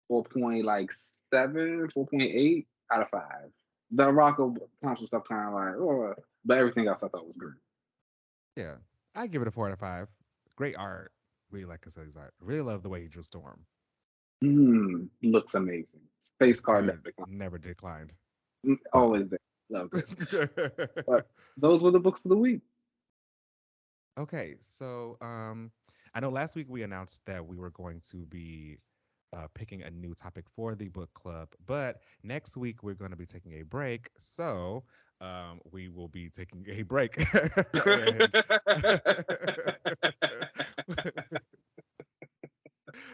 4 point like 7, 4.8 out of 5. The Rocco Thompson stuff kind of like, oh, but everything else I thought was great. Yeah, I give it a 4 out of 5. Great art. Really like Caselli's art. Really love the way he drew Storm. Looks amazing. Space card Never, Netflix. never declined. Um, Always there. Loved it. But those were the books of the week. okay, so I know last week we announced that we were going to be picking a new topic for the book club, but next week we're going to be taking a break. So we will be taking a break, and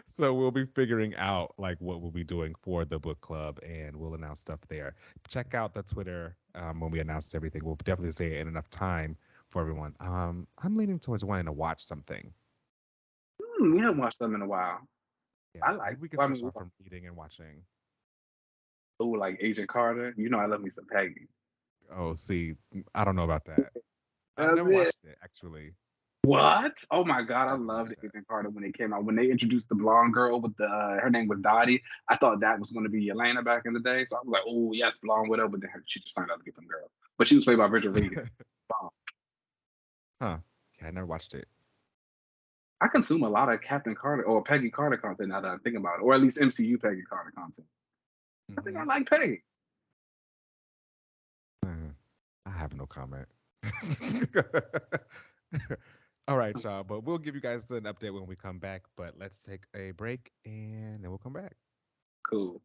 so we'll be figuring out like what we'll be doing for the book club, and we'll announce stuff there. Check out the Twitter when we announce everything. We'll definitely say it in enough time for everyone. I'm leaning towards wanting to watch something. We Um, haven't watched them in a while. yeah, I maybe like. we can Well, I switch mean, off from reading and watching. like Agent Carter. You know, I love me some Peggy. Oh, see, I don't know about that. I've That's never it. watched it actually. What? Oh my God, I Never loved watched that. Agent Carter when it came out. When they introduced the blonde girl with the her name was Dottie. I thought that was going to be Yelena back in the day. So I was like, oh yes, blonde widow. But then she just turned out to be some girl. But she was played by Bridget Regan. Wow. Huh? Yeah, I never watched it. I consume a lot of Captain Carter or Peggy Carter content now that I'm thinking about it, or at least MCU Peggy Carter content. I think I Hmm. like Peggy. I have no comment. All right, y'all. But we'll give you guys an update when we come back. But let's take a break and then we'll come back. Cool.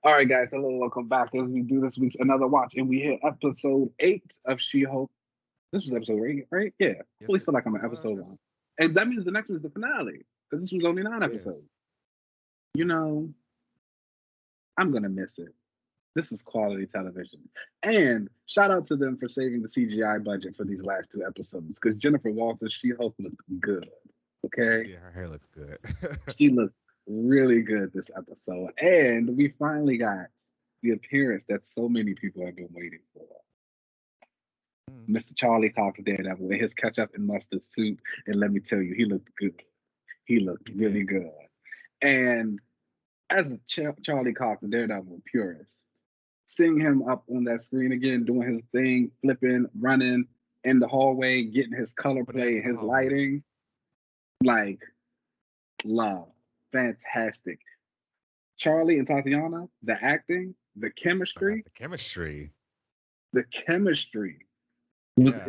All right, guys. Hello, welcome back as we do this week's another watch, and we hit episode 8 of She-Hulk. This was episode 8, right? Yeah. I Yes, always it feel like I'm yes on it episode 1, was. and that means the next one is the finale because this was only 9 episodes. Yes. You know, I'm gonna miss it. This is quality television, and shout out to them for saving the CGI budget for these last 2 episodes because Jennifer Walters, She-Hulk looked good. She Okay, did. Her hair looks good. she looked really good this episode, and we finally got the appearance that so many people have been waiting for. Mm. Mr. Charlie Cox Daredevil in his ketchup and mustard suit, and let me tell you, he looked good. He looked He really did. good. And as a Charlie Cox Daredevil purist, seeing him up on that screen again, doing his thing, flipping, running in the hallway, getting his color But that's play in and the his hallway. lighting, like love, fantastic. Charlie and Tatiana, the acting, About the chemistry. the chemistry was Yeah.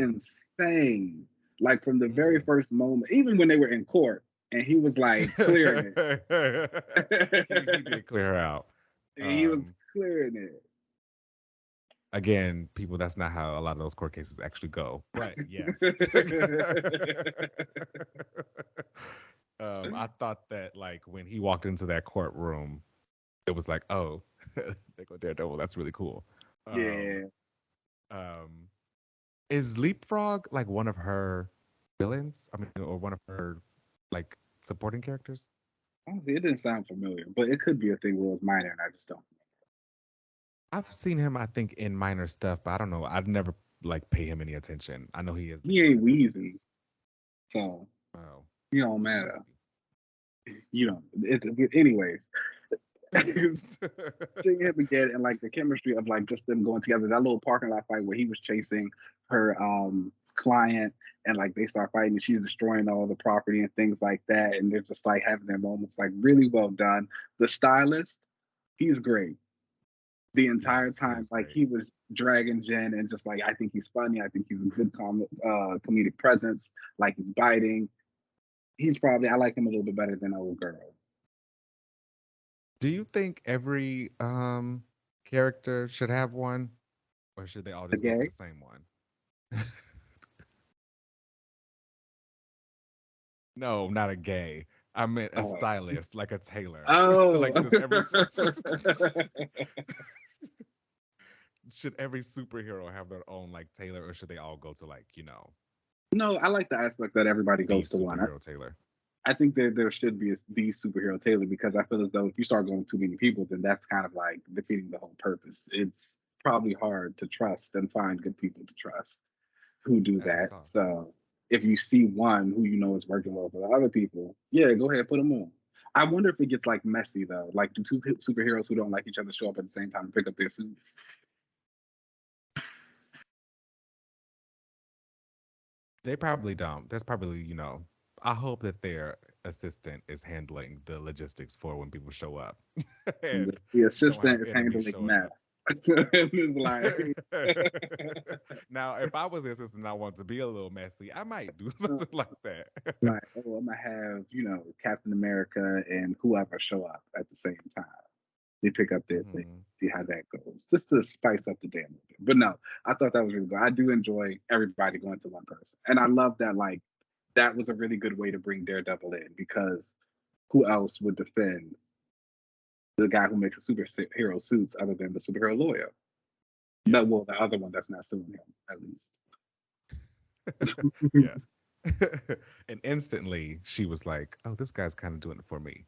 insane. Like from the very Mm. first moment, even when they were in court and he was like clearing He it. did clear her out. He was Um, clearing it. Again, people, that's not how a lot of those court cases actually go. But yes. I thought that like when he walked into that courtroom, it was like, oh, they go Daredevil. That's really cool. Um, Yeah. um, is Leapfrog like one of her villains? I mean, or one of her like supporting characters? Honestly, it didn't sound familiar, but it could be a thing where it was minor and I just don't. I've seen him, I think, in minor stuff, but I don't know. I've never like pay him any attention. I know he is He in the ain't Wheezy, nemesis. so Oh, you don't who's matter. Weezy? You don't. Anyways, seeing him again and like the chemistry of like just them going together. That little parking lot fight where he was chasing her client and like they start fighting and she's destroying all the property and things like that. And they're just like having their moments like really well done. The stylist, he's great. The entire Yes, he time, was like great. he was dragging Jen and just like I think he's funny. I think he's a good comedic presence. Like he's biting. He's probably I like him a little bit better than old girl. Do you think every character should have one, or should they all just go to Okay. the same one? No, not a gay. I meant a Oh. stylist, like a tailor. Oh. Like, does every should every superhero have their own like tailor, or should they all go to like No, I like the aspect that everybody the goes to one. superhero tailor? I think there should be the superhero Taylor because I feel as though if you start going too many people, then that's kind of like defeating the whole purpose. It's probably hard to trust and find good people to trust who do As we that. saw. So if you see one who you know is working well for the other people, yeah, go ahead, put them on. I wonder if it gets like messy though. Like, do two superheroes who don't like each other show up at the same time and pick up their suits? They probably don't. There's probably, I hope that their assistant is handling the logistics for when people show up And and the don't have assistant is enemies handling showing up. mess. It's like, Now, if I was the assistant and I wanted to be a little messy, I might do something like that. like, oh, I'm gonna have Captain America and whoever show up at the same time. They pick up their thing, Hmm. see how that goes, just to spice up the damn bit. But no, I thought that was really good. I do enjoy everybody going to one person, and I love that. Like, that was a really good way to bring Daredevil in because who else would defend the guy who makes a superhero suits other than the superhero lawyer? Yeah. No, well, the other one that's not suing him, at least. Yeah. And instantly she was like, "Oh, this guy's kind of doing it for me."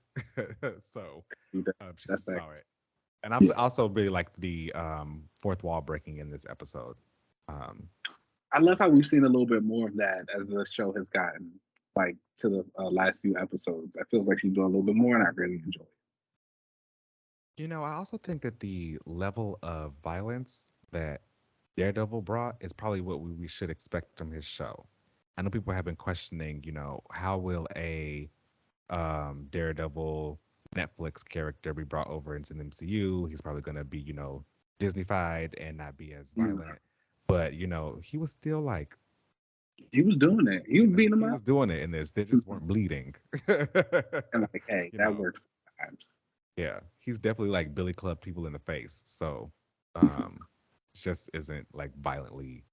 So she That's just that. saw it. And I Yeah. also really like the fourth wall breaking in this episode. Um, I that love was how great. we've seen a little bit more of that as the show has gotten like to the last few episodes. I feel like she's doing a little bit more, and I really enjoy it. I also think that the level of violence that Daredevil brought is probably what we should expect from his show. I know people have been questioning, how will a Daredevil Netflix character be brought over into the MCU? He's probably going to be, Disneyfied and not be as Mm. violent. But, he was still like, He was doing it. He was beating them he up, was doing it in this. They just weren't bleeding. and like, hey, you that know, works sometimes. yeah, he's definitely like Billy Club people in the face. So, um, just isn't like violently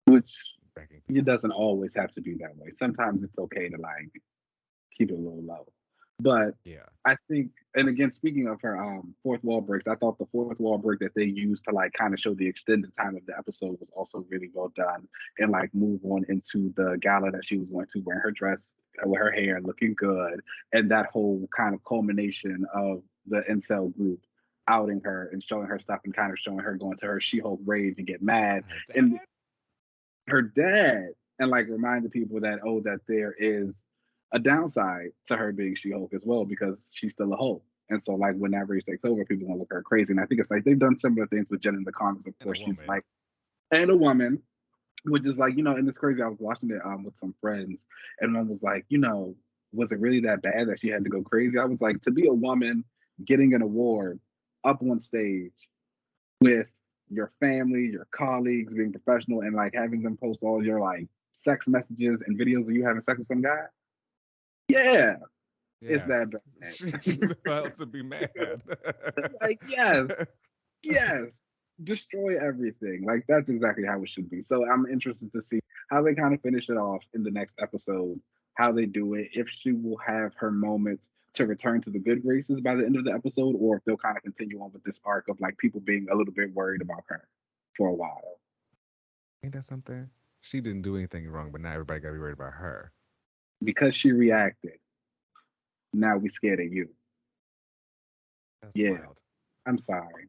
Which wrecking it people. doesn't always have to be that way. Sometimes it's okay to like keep it a little low. But Yeah. I think, and again, speaking of her fourth wall breaks, I thought the fourth wall break that they used to like kind of show the extended time of the episode was also really well done, and like move on into the gala that she was going to wearing her dress with her hair looking good, and that whole kind of culmination of the incel group. outing her and showing her stuff and kind of showing her going to her She-Hulk rage and get mad. Her And dad? her dad and like reminded people that that there is a downside to her being She-Hulk as well because she's still a Hulk. And so like when that race takes over, people gonna look at her crazy. And I think it's like they've done similar things with Jen in the comics. Of And a course, she's woman. like and a woman, which is like and it's crazy. I was watching it with some friends, and one was like, was it really that bad that she had to go crazy? I was like, to be a woman getting an award up on stage with your family, your colleagues, being professional, and like having them post all your like sex messages and videos of you having sex with some guy. Yeah, it's that Yes. bad. She's about to be mad. Like, yes, yes, destroy everything. Like that's exactly how it should be. So I'm interested to see how they kind of finish it off in the next episode, how they do it, if she will have her moments to return to the good graces by the end of the episode, or if they'll kind of continue on with this arc of like people being a little bit worried about her for a while. Ain't that something? She didn't do anything wrong, but now everybody gotta be worried about her. Because she reacted, now we scared of you. That's Yeah, wild. I'm sorry.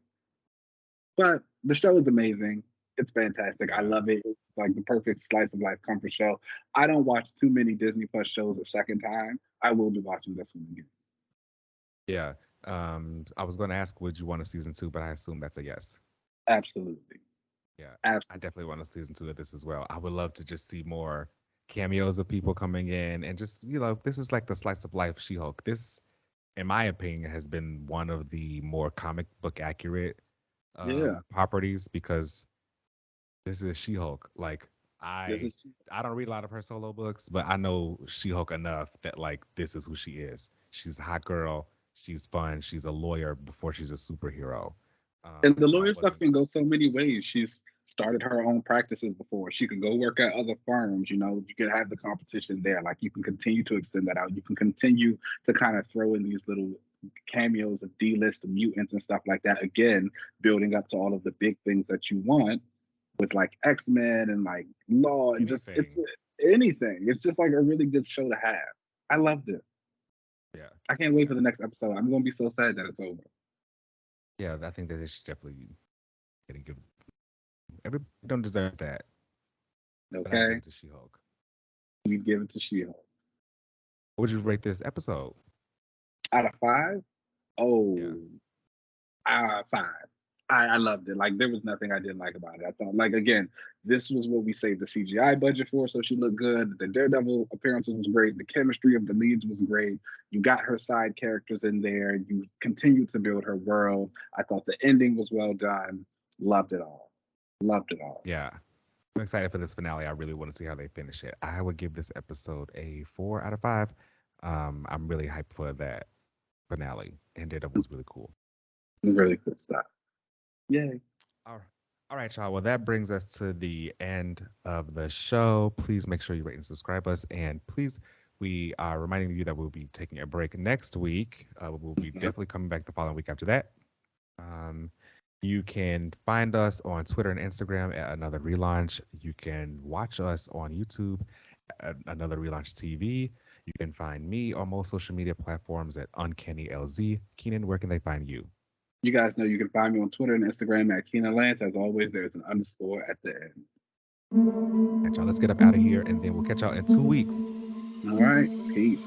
But the show is amazing. It's fantastic. I Yeah. love it. It's like the perfect slice of life comfort show. I don't watch too many Disney Plus shows a second time. I will be watching this one again. Yeah. I was gonna ask would you want a season 2, but I assume that's a yes. Absolutely. Yeah. I Absolutely. definitely want a season 2 of this as well. I would love to just see more cameos of people coming in and just, this is like the slice of life She-Hulk. This, in my opinion, has been one of the more comic book accurate Yeah. properties because this is She-Hulk. Like This I is I don't read a lot of her solo books, but I know She-Hulk enough that like this is who she is. She's a hot girl. She's fun. She's a lawyer before she's a superhero. and the So I lawyer stuff wasn't. can go so many ways. She's started her own practices before. She could go work at other firms. You can have the competition there. Like you can continue to extend that out. You can continue to kind of throw in these little cameos of D-list mutants and stuff like that. Again, building up to all of the big things that you want with like X-Men and like Law and just it's Anything. anything. It's just like a really good show to have. I loved it. Yeah. I can't wait for the next episode. I'm gonna be so sad that it's over. Yeah, I think that they should definitely getting good. Everybody don't deserve that, but I give Okay, it to She-Hulk. we give it to She-Hulk. What would you rate this episode? Out of five, Yeah. oh, 5. I loved it. Like there was nothing I didn't like about it. I thought, like again, this was what we saved the CGI budget for, so she looked good. The Daredevil appearances was great. The chemistry of the leads was great. You got her side characters in there. You continued to build her world. I thought the ending was well done. Loved it all. Loved it all. Yeah. I'm excited for this finale. I really want to see how they finish it. I would give this episode a 4 out of 5. I'm really hyped for that finale, and Daredevil was really cool. Really good stuff. Yay. All right, y'all. Well, that brings us to the end of the show. Please make sure you rate and subscribe us, and please, we are reminding you that we'll be taking a break next week. We'll be Mhm. definitely coming back the following week after that. You can find us on Twitter and Instagram at Another Relaunch. You can watch us on YouTube at Another Relaunch TV. You can find me on most social media platforms at Uncanny LZ. Keenan, where can they find you? You guys know you can find me on Twitter and Instagram at Keena Lance. As always, there's an underscore at the end. Catch y'all. Let's get up out of here, and then we'll catch y'all in 2 weeks. All right. Peace.